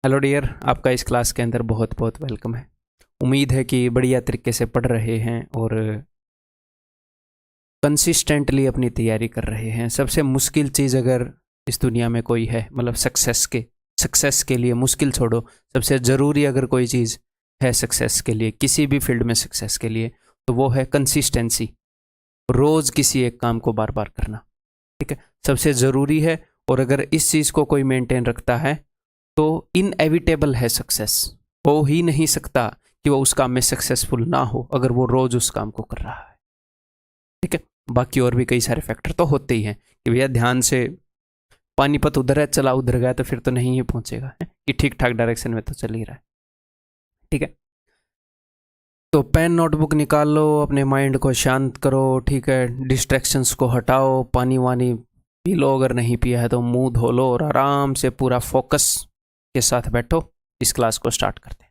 Hello dear, आपका इस class के अंदर बहुत बहुत वेलकम है। उम्मीद है कि बढ़िया तरीके से पढ़ रहे हैं और कंसिस्टेंटली अपनी तैयारी कर रहे हैं। सबसे मुश्किल चीज़ अगर इस दुनिया में कोई है, मतलब सक्सेस के लिए मुश्किल छोड़ो, सबसे ज़रूरी अगर कोई चीज़ है सक्सेस के लिए, किसी भी फील्ड में सक्सेस के लिए, तो वो है कंसिस्टेंसी। रोज़ किसी एक काम को बार बार करना, ठीक है, सबसे ज़रूरी है। और अगर इस चीज़ को कोई मेंटेन रखता है तो इनएविटेबल है सक्सेस। हो ही नहीं सकता कि वो उस काम में सक्सेसफुल ना हो अगर वो रोज उस काम को कर रहा है, ठीक है। बाकी और भी कई सारे फैक्टर तो होते ही हैं कि भैया ध्यान से पानीपत उधर है, चला उधर गया तो फिर तो नहीं ही पहुंचेगा, है कि ठीक ठाक डायरेक्शन में तो चल ही रहा है, ठीक है। तो पेन नोटबुक निकाल लो, अपने माइंड को शांत करो, ठीक है, डिस्ट्रैक्शंस को हटाओ, पानी वानी पी लो, अगर नहीं पिया है तो मुंह धो लो और आराम से पूरा फोकस के साथ बैठो। इस क्लास को स्टार्ट करते हैं।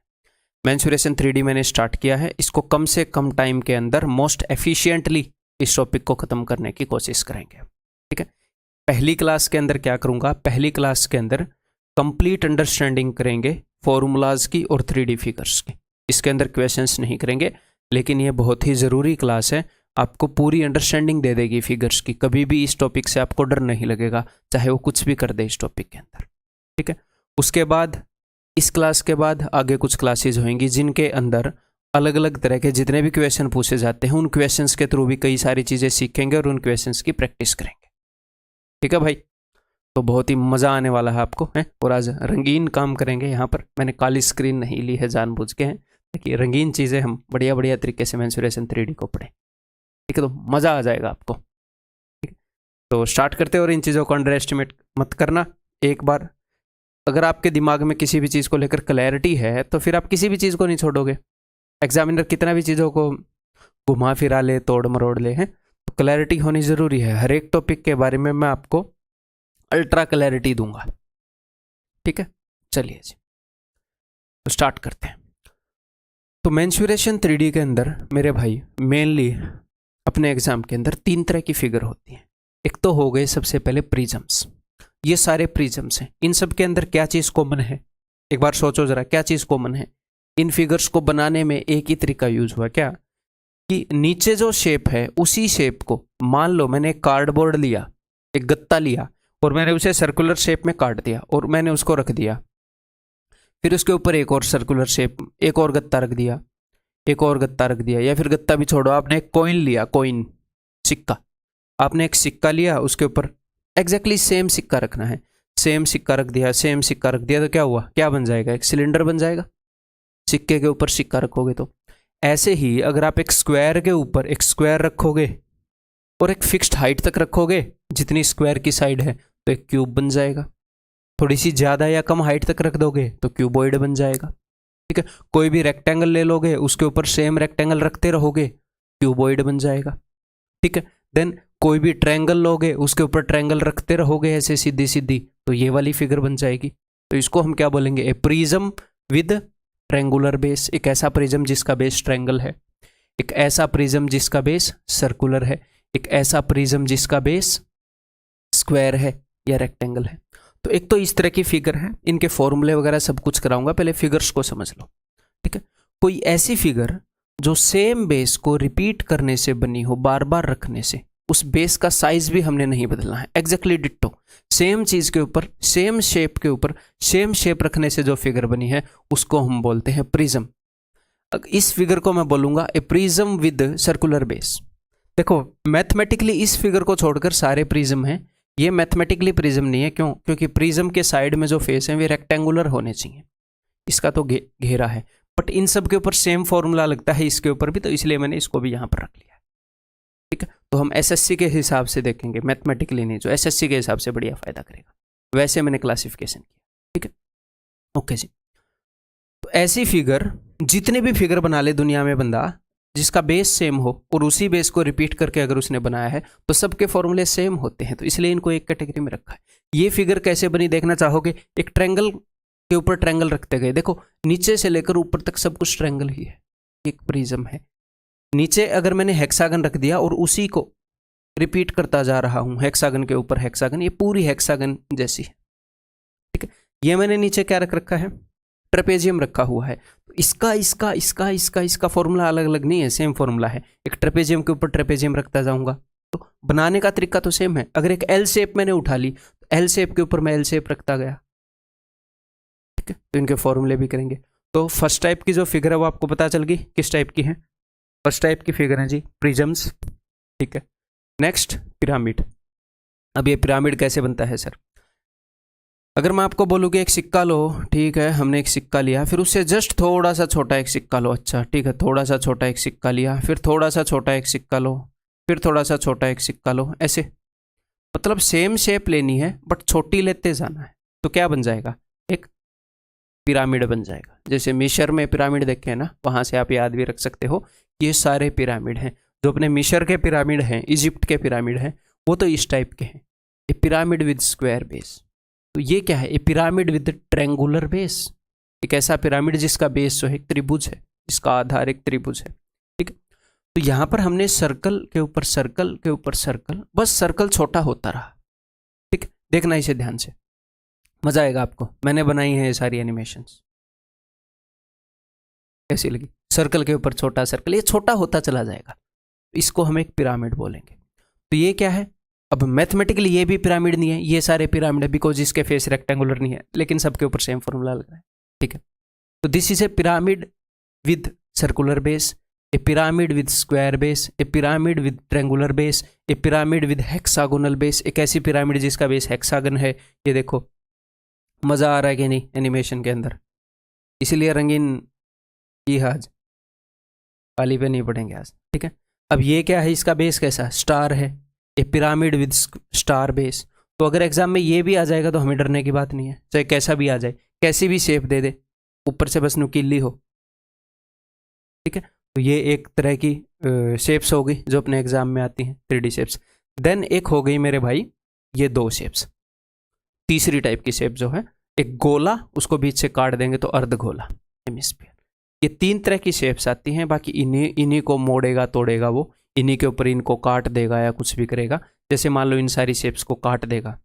मेंसुरेशन 3D मैंने स्टार्ट किया है, इसको कम से कम टाइम के अंदर मोस्ट एफिशिएंटली इस टॉपिक को खत्म करने की कोशिश करेंगे, ठीक है। पहली क्लास के अंदर क्या करूंगा, पहली क्लास के अंदर कंप्लीट अंडरस्टैंडिंग करेंगे फॉर्मूलाज की और 3D फिगर्स की। इसके अंदर क्वेश्चंस नहीं करेंगे, लेकिन ये बहुत ही ज़रूरी क्लास है, आपको पूरी अंडरस्टैंडिंग दे देगी फिगर्स की। कभी भी इस टॉपिक से आपको डर नहीं लगेगा, चाहे वो कुछ भी कर दे इस टॉपिक के अंदर, ठीक है। उसके बाद इस क्लास के बाद आगे कुछ क्लासेज होंगी जिनके अंदर अलग अलग तरह के जितने भी क्वेश्चन पूछे जाते हैं उन क्वेश्चंस के थ्रू भी कई सारी चीज़ें सीखेंगे और उन क्वेश्चंस की प्रैक्टिस करेंगे, ठीक है भाई। तो बहुत ही मज़ा आने वाला है आपको, है। और आज रंगीन काम करेंगे यहाँ पर। मैंने काली स्क्रीन नहीं ली है जानबूझ के, हैं ताकि रंगीन चीज़ें हम बढ़िया बढ़िया तरीके से मेंसुरेशन 3D को पढ़ें, ठीक है। तो मज़ा आ जाएगा आपको, ठीक है। तो स्टार्ट करते हैं, और इन चीज़ों को अंडर एस्टिमेट मत करना। एक बार अगर आपके दिमाग में किसी भी चीज़ को लेकर क्लैरिटी है तो फिर आप किसी भी चीज़ को नहीं छोड़ोगे। एग्जामिनर कितना भी चीज़ों को घुमा फिरा ले, तोड़ मरोड़ ले, हैं, तो क्लैरिटी होनी ज़रूरी है। हर एक टॉपिक के बारे में मैं आपको अल्ट्रा क्लैरिटी दूंगा, ठीक है। चलिए जी, तो स्टार्ट करते हैं। तो मेंसुरेशन 3D के अंदर मेरे भाई मेनली अपने एग्जाम के अंदर 3 तरह की फिगर होती हैं। एक तो हो गए सबसे पहले प्रिज्म्स। ये सारे प्रिज्म्स हैं, इन सब के अंदर क्या चीज़ कॉमन है, एक बार सोचो जरा, क्या चीज़ कॉमन है। इन फिगर्स को बनाने में एक ही तरीका यूज हुआ, क्या कि नीचे जो शेप है उसी शेप को, मान लो मैंने एक कार्डबोर्ड लिया, एक गत्ता लिया, और मैंने उसे सर्कुलर शेप में काट दिया और मैंने उसको रख दिया। फिर उसके ऊपर एक और सर्कुलर शेप, एक और गत्ता रख दिया, एक और गत्ता रख दिया, या फिर गत्ता भी छोड़ो, आपने एक कॉइन लिया, कॉइन, सिक्का, आपने एक सिक्का लिया, उसके ऊपर एग्जैक्टली सेम सिक्का रखना है, सेम सिक्का रख दिया, सेम सिक्का रख दिया, तो क्या हुआ, क्या बन जाएगा, एक सिलेंडर बन जाएगा। सिक्के के ऊपर सिक्का रखोगे तो ऐसे ही अगर आप एक स्क्वायर के ऊपर एक स्क्वायर रखोगे और एक फिक्स्ड हाइट तक रखोगे, जितनी स्क्वायर की साइड है, तो एक क्यूब बन जाएगा। थोड़ी सी ज़्यादा या कम हाइट तक रख दोगे तो क्यूबॉइड बन जाएगा, ठीक है। कोई भी रेक्टेंगल ले लोगे, उसके ऊपर सेम रेक्टेंगल रखते रहोगे, क्यूबॉइड बन जाएगा, ठीक है। देन कोई भी ट्रायंगल लोगे, उसके ऊपर ट्रायंगल रखते रहोगे ऐसे सीधी सीधी, तो ये वाली फिगर बन जाएगी। तो इसको हम क्या बोलेंगे, ए प्रिज्म विद ट्रायंगुलर बेस। एक ऐसा प्रिज्म जिसका बेस ट्रायंगल है, एक ऐसा प्रिज्म जिसका बेस सर्कुलर है, एक ऐसा प्रिज्म जिसका बेस स्क्वायर है या रेक्टेंगल है। तो एक तो इस तरह की फिगर है, इनके फॉर्मूले वगैरह सब कुछ कराऊंगा, पहले फिगर्स को समझ लो, ठीक है। कोई ऐसी फिगर जो सेम बेस को रिपीट करने से बनी हो, बार बार रखने से, उस बेस का साइज भी हमने नहीं बदलना है, एग्जैक्टली डिट्टो, सेम चीज के ऊपर, सेम शेप के ऊपर सेम शेप रखने से जो फिगर बनी है उसको हम बोलते हैं प्रिज्म। इस फिगर को मैं बोलूंगा ए प्रिज्म विद सर्कुलर बेस। देखो मैथमेटिकली इस फिगर को छोड़कर सारे प्रिज्म हैं, ये मैथमेटिकली प्रिज्म नहीं है, क्यों, क्योंकि प्रिज्म के साइड में जो फेस है वे रेक्टेंगुलर होने चाहिए, इसका तो घेरा है, बट इन सब के ऊपर सेम फॉर्मूला लगता है इसके ऊपर भी, तो इसलिए मैंने इसको भी यहां पर रख लिया, ठीक है। तो हम एसएससी के हिसाब से देखेंगे, मैथमेटिकली नहीं, जो एसएससी के हिसाब से बढ़िया फायदा करेगा, वैसे मैंने क्लासिफिकेशन किया, ठीक है। ओके जी, तो ऐसी फिगर, जितने भी फिगर बना ले दुनिया में बंदा, जिसका बेस सेम हो और उसी बेस को रिपीट करके अगर उसने बनाया है तो सबके फॉर्मूले सेम होते हैं, तो इसलिए इनको एक कैटेगरी में रखा है। ये फिगर कैसे बनी देखना चाहोगे, एक ट्रायंगल के ऊपर ट्रायंगल रखते गए, देखो नीचे से लेकर ऊपर तक सब कुछ ट्रायंगल ही है, एक प्रिज्म है। नीचे अगर मैंने हेक्सागन रख दिया और उसी को रिपीट करता जा रहा हूं, हेक्सागन के ऊपर हेक्सागन, ये पूरी हेक्सागन जैसी है, ठीक है। ये मैंने नीचे क्या रख रखा है, ट्रेपेजियम रखा हुआ है। तो इसका फॉर्मूला अलग अलग नहीं है, सेम फॉर्मूला है। एक ट्रेपेजियम के ऊपर ट्रेपेजियम रखता जाऊंगा, तो बनाने का तरीका तो सेम है। अगर एक एल शेप मैंने उठा ली तो एल शेप के ऊपर मैं एल शेप रखता गया, ठीक है। तो इनके फॉर्मूले भी करेंगे। तो फर्स्ट टाइप की जो फिगर है वो आपको पता चल गई किस टाइप की है। फर्स्ट टाइप की फिगर है जी प्रिज्म्स, ठीक है। Next pyramid. अब ये पिरामिड कैसे बनता है सर? अगर मैं आपको बोलूँ कि एक सिक्का लो, ठीक है, हमने एक सिक्का लिया, फिर उससे जस्ट थोड़ा सा छोटा एक सिक्का लो, अच्छा ठीक है, थोड़ा सा छोटा एक सिक्का लिया, फिर थोड़ा सा छोटा एक सिक्का लो, फिर थोड़ा सा छोटा एक सिक्का लो, ऐसे मतलब सेम शेप लेनी है बट छोटी लेते जाना है। तो क्या बन जाएगा, एक पिरामिड बन जाएगा। जैसे मिस्र में पिरामिड देखे हैं ना, वहाँ से आप याद भी रख सकते हो, ये सारे पिरामिड हैं। जो अपने मिस्र के पिरामिड हैं, इजिप्ट के पिरामिड हैं, वो तो इस टाइप के हैं, ए पिरामिड विद स्क्वायर बेस। तो ये क्या है, ए पिरामिड विद ट्रेंगुलर बेस, एक ऐसा पिरामिड जिसका बेस जो है एक त्रिभुज है, जिसका आधार एक त्रिभुज है, ठीक है। तो यहाँ पर हमने सर्कल के ऊपर सर्कल के ऊपर सर्कल, बस सर्कल छोटा होता रहा, ठीक। देखना इसे ध्यान से, मजा आएगा आपको। मैंने बनाई है ये सारी एनिमेशंस, कैसी लगी? सर्कल के ऊपर छोटा सर्कल, ये छोटा होता चला जाएगा, इसको हम एक पिरामिड बोलेंगे। तो ये क्या है, अब मैथमेटिकली ये भी पिरामिड नहीं है, ये सारे पिरामिड है बिकॉज इसके फेस रेक्टेंगुलर नहीं है, लेकिन सबके ऊपर सेम फॉर्मूला लग रहा है, ठीक है। तो this is a pyramid with circular base, A pyramid with square base, A pyramid with triangular base, A pyramid with hexagonal base. एक ऐसी पिरामिड जिसका बेस हेक्सागन है। ये देखो मजा आ रहा है कि नहीं एनिमेशन के अंदर, इसीलिए रंगीन की आज काली पे नहीं पड़ेंगे आज, ठीक है। अब ये क्या है, इसका बेस कैसा, स्टार है, ए पिरामिड विद स्टार बेस। तो अगर एग्जाम में ये भी आ जाएगा तो हमें डरने की बात नहीं है, चाहे कैसा भी आ जाए, कैसी भी शेप दे दे, ऊपर से बस नुकीली हो, ठीक है। तो ये एक तरह की शेप्स हो गई जो अपने एग्जाम में आती हैं, 3D शेप्स। देन एक हो गई मेरे भाई ये 2 शेप्स। तीसरी टाइप की शेप जो है, एक गोला, उसको बीच से काट देंगे तो अर्धगोला, हेमिस्फीयर। ये 3 तरह की शेप्स आती हैं। बाकी इन्हीं को मोड़ेगा तोड़ेगा वो, इन्हीं के ऊपर इनको काट देगा या कुछ भी करेगा। जैसे मान लो इन सारी शेप्स को काट देगा।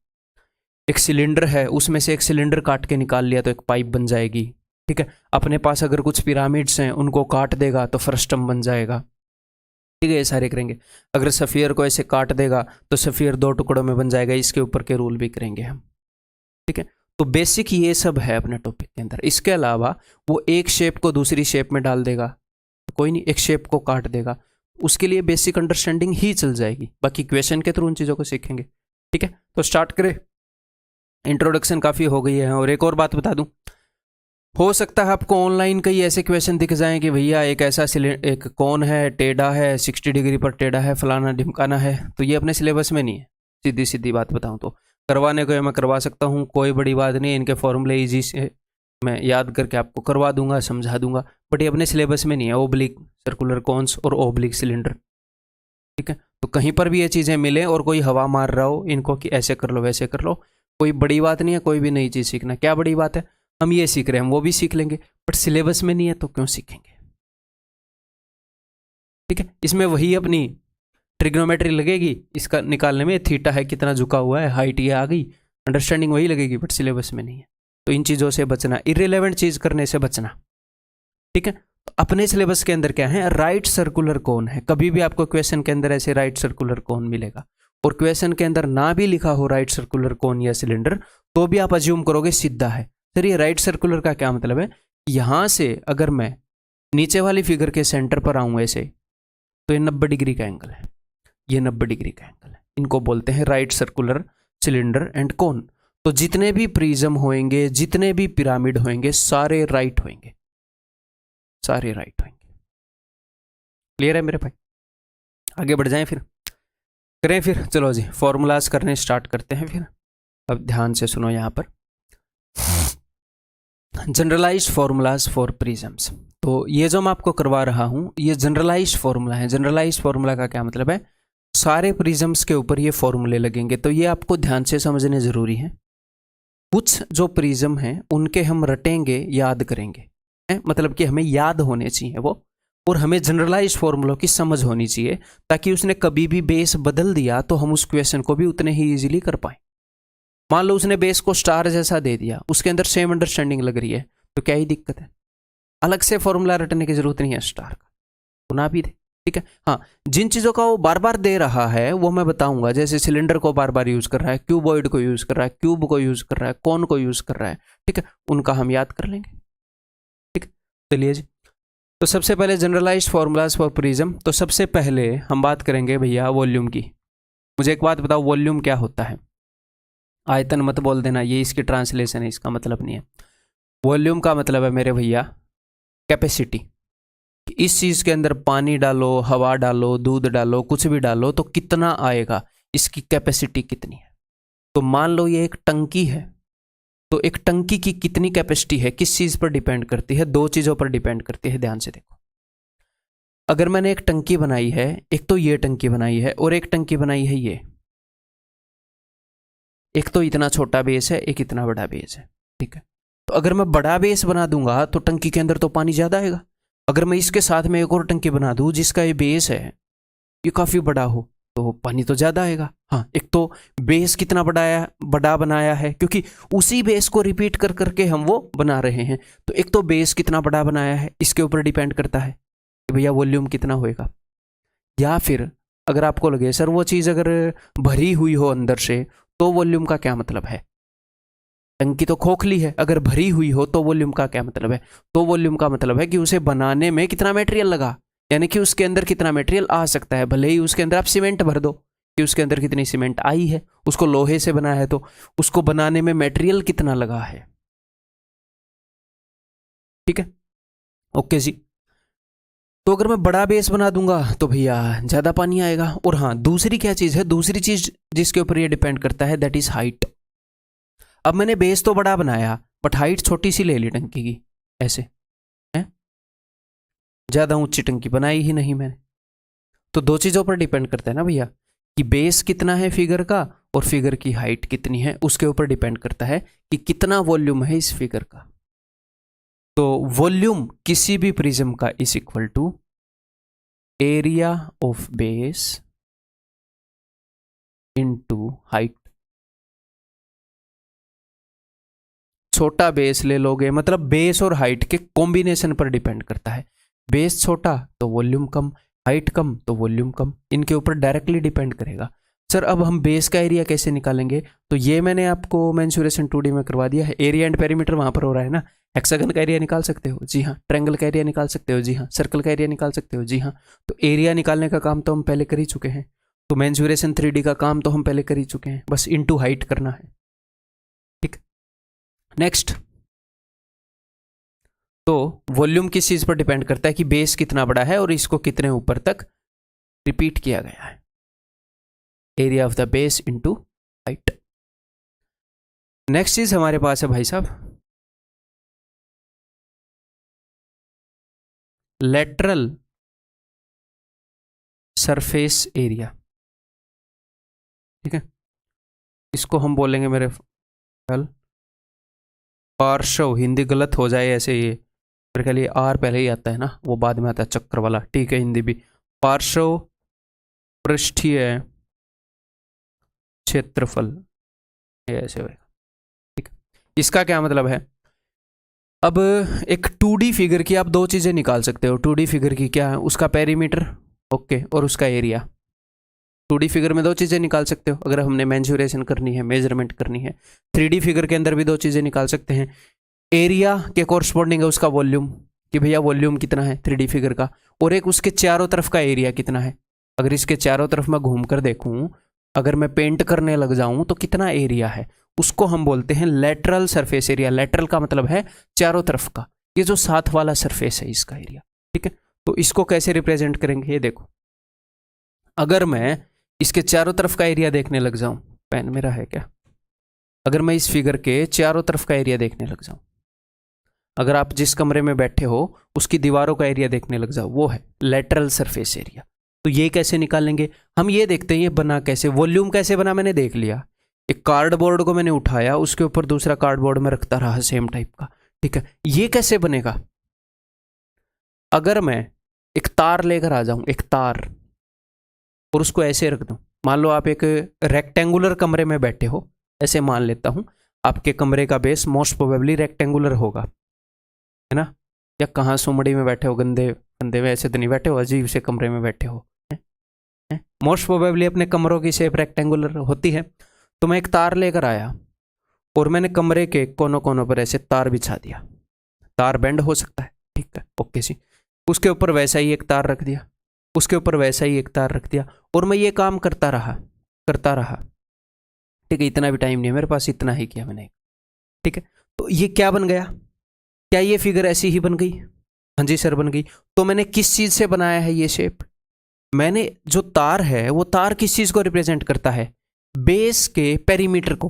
एक सिलेंडर है, उसमें से एक सिलेंडर काट के निकाल लिया तो एक पाइप बन जाएगी, ठीक है। अपने पास अगर कुछ पिरामिड्स हैं, उनको काट देगा तो फ्रस्टम बन जाएगा, ठीक है। ये सारे करेंगे। अगर सफियर को ऐसे काट देगा तो सफियर 2 टुकड़ों में बन जाएगा। इसके ऊपर के रूल भी करेंगे हम, ठीक है। तो बेसिक ये सब है अपने टॉपिक के अंदर। इसके अलावा वो एक शेप को दूसरी शेप में डाल देगा, कोई नहीं, एक शेप को काट देगा, उसके लिए बेसिक अंडरस्टैंडिंग ही चल जाएगी। बाकी क्वेश्चन के थ्रू उन चीज़ों को सीखेंगे, ठीक है। तो स्टार्ट करें। इंट्रोडक्शन काफ़ी हो गई है। और एक और बात बता दूं, हो सकता है आपको ऑनलाइन कई ऐसे क्वेश्चन दिख जाएं कि भैया एक ऐसा एक कौन है, टेढ़ा है, 60 डिग्री पर टेढ़ा है, फलाना ढिमकाना है। तो ये अपने सिलेबस में नहीं है, सीधी सीधी बात बताऊं तो। करवाने को मैं करवा सकता हूँ, कोई बड़ी बात नहीं। इनके फॉर्मूले ईजी से मैं याद करके आपको करवा दूंगा, समझा दूंगा, बट ये अपने सिलेबस में नहीं है। ओब्लिक सर्कुलर कॉन्स और ओब्लिक सिलेंडर, ठीक है। तो कहीं पर भी ये चीज़ें मिले और कोई हवा मार रहा हो इनको कि ऐसे कर लो वैसे कर लो, कोई बड़ी बात नहीं है। कोई भी नई चीज़ सीखना क्या बड़ी बात है, हम ये सीख रहे हैं हम वो भी सीख लेंगे, बट सिलेबस में नहीं है तो क्यों सीखेंगे, ठीक है। इसमें वही अपनी ट्रिग्नोमेट्री लगेगी इसका निकालने में, थीटा है कितना झुका हुआ है, हाइट ये आ गई, अंडरस्टैंडिंग वही लगेगी, बट सिलेबस में नहीं है। तो इन चीज़ों से बचना, इररिलेवेंट चीज़ करने से बचना, ठीक है। तो अपने सिलेबस के अंदर क्या है, राइट सर्कुलर कोन है। कभी भी आपको क्वेश्चन के अंदर ऐसे राइट सर्कुलर कोन मिलेगा, और क्वेश्चन के अंदर ना भी लिखा हो राइट सर्कुलर कोन या सिलेंडर, तो भी आप अज्यूम करोगे सीधा है। सर ये राइट सर्कुलर का क्या मतलब है, यहाँ से अगर मैं नीचे वाली फिगर के सेंटर पर आऊँ ऐसे, तो ये 90 डिग्री का एंगल है, ये 90 डिग्री का एंगल है। इनको बोलते हैं राइट सर्कुलर सिलेंडर एंड कोन। तो जितने भी प्रिज्म होंगे, जितने भी पिरामिड होंगे, सारे राइट होंगे, सारे राइट होंगे। क्लियर है मेरे भाई? आगे बढ़ जाएं, फिर करें, फिर चलो जी फॉर्मूलाज करने स्टार्ट करते हैं। फिर अब ध्यान से सुनो यहाँ पर, जनरलाइज्ड फॉर्मूलाज फॉर प्रिज्म्स। तो ये जो मैं आपको करवा रहा हूँ ये जनरलाइज्ड फॉर्मूला है। जनरलाइज्ड फॉर्मूला का क्या मतलब है, सारे प्रिज्म्स के ऊपर ये फॉर्मूले लगेंगे। तो ये आपको ध्यान से समझने जरूरी है। कुछ जो प्रिज्म हैं उनके हम रटेंगे, याद करेंगे, मतलब कि हमें याद होने चाहिए वो, और हमें जनरलाइज्ड फॉर्मूलों की समझ होनी चाहिए, ताकि उसने कभी भी बेस बदल दिया तो हम उस क्वेश्चन को भी उतने ही इजीली कर पाए। मान लो उसने बेस को स्टार जैसा दे दिया, उसके अंदर सेम अंडरस्टैंडिंग लग रही है, तो क्या ही दिक्कत है? अलग से फॉर्मूला रटने की जरूरत नहीं है स्टार का, बना भी दे, ठीक है। हाँ, जिन चीज़ों का वो बार बार दे रहा है वो मैं बताऊंगा, जैसे सिलेंडर को बार बार यूज़ कर रहा है, क्यूबॉइड को यूज़ कर रहा है, क्यूब को यूज़ कर रहा है, कौन को यूज़ कर रहा है, ठीक है, उनका हम याद कर लेंगे, ठीक है। चलिए जी, तो सबसे पहले जनरलाइज्ड फॉर्मूलाज फॉर प्रिज्म। तो सबसे पहले हम बात करेंगे भैया वॉल्यूम की। मुझे एक बात बताओ, वॉल्यूम क्या होता है? आयतन मत बोल देना, ये इसकी ट्रांसलेशन है, इसका मतलब नहीं है। वॉल्यूम का मतलब है मेरे भैया कैपेसिटी। इस चीज़ के अंदर पानी डालो, हवा डालो, दूध डालो, कुछ भी डालो तो कितना आएगा, इसकी कैपेसिटी कितनी है। तो मान लो ये एक टंकी है, तो एक टंकी की कितनी कैपेसिटी है किस चीज़ पर डिपेंड करती है? दो चीज़ों पर डिपेंड करती है, ध्यान से देखो। अगर मैंने एक टंकी बनाई है, एक तो ये टंकी बनाई है और एक टंकी बनाई है ये, एक तो इतना छोटा बेस है, एक इतना बड़ा बेस है, ठीक है। तो अगर मैं बड़ा बेस बना दूंगा तो टंकी के अंदर तो पानी ज़्यादा आएगा। अगर मैं इसके साथ में एक और टंकी बना दूं जिसका ये बेस है, ये काफ़ी बड़ा हो, तो पानी तो ज़्यादा आएगा। हाँ, एक तो बेस कितना बड़ा बनाया है, क्योंकि उसी बेस को रिपीट कर करके हम वो बना रहे हैं, तो एक तो बेस कितना बड़ा बनाया है इसके ऊपर डिपेंड करता है कि भैया वॉल्यूम कितना होएगा। या फिर अगर आपको लगे सर वो चीज़ अगर भरी हुई हो अंदर से, तो वॉल्यूम का क्या मतलब है? टंकी तो खोखली है, अगर भरी हुई हो तो वॉल्यूम का क्या मतलब है? तो वॉल्यूम का मतलब है कि उसे बनाने में कितना मटेरियल लगा, यानी कि उसके अंदर कितना मटेरियल आ सकता है। भले ही उसके अंदर आप सीमेंट भर दो कि उसके अंदर कितनी सीमेंट आई है, उसको लोहे से बनाया है तो उसको बनाने में मटेरियल कितना लगा है, ठीक है, ओके जी। तो अगर मैं बड़ा बेस बना दूंगा तो भैया ज़्यादा पानी आएगा। और हाँ, दूसरी क्या चीज़ है, दूसरी चीज़ जिसके ऊपर ये डिपेंड करता है, दैट इज़ हाइट। अब मैंने बेस तो बड़ा बनाया बट हाइट छोटी सी ले ली टंकी की, ऐसे है, ज़्यादा ऊंची टंकी बनाई ही नहीं मैंने। तो दो चीज़ों पर डिपेंड करता है ना भैया, कि बेस कितना है फिगर का और फिगर की हाइट कितनी है, उसके ऊपर डिपेंड करता है कि कितना वॉल्यूम है इस फिगर का। तो वॉल्यूम किसी भी प्रिज्म का is equal to area of base into height. छोटा बेस ले लोगे मतलब बेस और हाइट के कॉम्बिनेशन पर डिपेंड करता है। बेस छोटा तो वॉल्यूम कम, हाइट कम तो वॉल्यूम कम, इनके ऊपर डायरेक्टली डिपेंड करेगा। सर अब हम बेस का एरिया कैसे निकालेंगे? तो ये मैंने आपको मेंसुरेशन 2D में करवा दिया है। एरिया एंड पेरीमीटर वहां पर हो रहा है ना। हेक्सागन का एरिया निकाल सकते हो, जी हाँ। ट्रायंगल का एरिया निकाल सकते हो, जी हाँ। सर्कल का एरिया निकाल सकते हो, जी हाँ। तो एरिया निकालने का काम तो हम पहले कर ही चुके हैं, तो मेंसुरेशन 3D का काम तो हम पहले कर ही चुके हैं, बस इनटू हाइट करना है, ठीक। नेक्स्ट, तो वॉल्यूम किस चीज पर डिपेंड करता है कि बेस कितना बड़ा है और इसको कितने ऊपर तक रिपीट किया गया है। Area of the base into height. Next चीज हमारे पास है भाई साहब लेटरल सरफेस एरिया, ठीक है। इसको हम बोलेंगे मेरे ख्याल पार्श्व, हिंदी गलत हो जाए ऐसे, ये मेरे ख्याल ये आर पहले ही आता है ना, वो बाद में आता है चक्कर वाला, ठीक है। हिंदी भी पार्श्व पृष्ठीय क्षेत्रफल ऐसे होगा, ठीक। इसका क्या मतलब है? अब एक 2D फिगर की आप दो चीज़ें निकाल सकते हो। 2D फिगर की क्या है, उसका पेरीमीटर, ओके, और उसका एरिया। 2D फिगर में दो चीज़ें निकाल सकते हो अगर हमने मेंसुरेशन करनी है, मेजरमेंट करनी है। 3D फिगर के अंदर भी दो चीज़ें निकाल सकते हैं। एरिया के कॉरस्पॉन्डिंग है उसका वॉल्यूम, कि भैया वॉल्यूम कितना है 3D फिगर का, और एक उसके चारों तरफ का एरिया कितना है। अगर इसके चारों तरफ मैं घूम कर देखूँ, अगर मैं पेंट करने लग जाऊँ तो कितना एरिया है, उसको हम बोलते हैं लेटरल सरफेस एरिया। लेटरल का मतलब है चारों तरफ का, ये जो साथ वाला सरफेस है इसका एरिया, ठीक है। तो इसको कैसे रिप्रेजेंट करेंगे, ये देखो। अगर मैं इसके चारों तरफ का एरिया देखने लग जाऊं, पेन मेरा है क्या, अगर मैं इस फिगर के चारों तरफ का एरिया देखने लग जाऊं, अगर आप जिस कमरे में बैठे हो उसकी दीवारों का एरिया देखने लग जाओ, वो है लेटरल सरफेस एरिया। तो ये कैसे निकालेंगे हम, ये देखते हैं ये बना कैसे। वॉल्यूम कैसे बना मैंने देख लिया, एक कार्डबोर्ड को मैंने उठाया, उसके ऊपर दूसरा कार्डबोर्ड में रखता रहा सेम टाइप का, ठीक है। ये कैसे बनेगा? अगर मैं एक तार लेकर आ जाऊं, एक तार, और उसको ऐसे रख दूं, मान लो आप एक रेक्टेंगुलर कमरे में बैठे हो, ऐसे मान लेता हूँ आपके कमरे का बेस मोस्ट प्रोबेबली रेक्टेंगुलर होगा, है ना? या कहाँ सुमड़ी में बैठे हो, गंदे गंदे में ऐसे तो नहीं बैठे हो, अजीब से कमरे में बैठे हो। मोस्ट प्रोबेबली अपने कमरों की शेप रेक्टेंगुलर होती है। तो मैं एक तार लेकर आया और मैंने कमरे के कोनों कोनों पर ऐसे तार बिछा दिया। तार बेंड हो सकता है, ठीक है, ओके जी। उसके ऊपर वैसा ही एक तार रख दिया, उसके ऊपर वैसा ही एक तार रख दिया, और मैं ये काम करता रहा, ठीक है। इतना भी टाइम नहीं है मेरे पास, इतना ही किया मैंने, ठीक है। तो ये क्या बन गया? क्या ये फिगर ऐसी ही बन गई? हाँ जी सर, बन गई। तो मैंने किस चीज से बनाया है ये शेप? मैंने जो तार है वो तार किस चीज को रिप्रेजेंट करता है? बेस के पेरीमीटर को।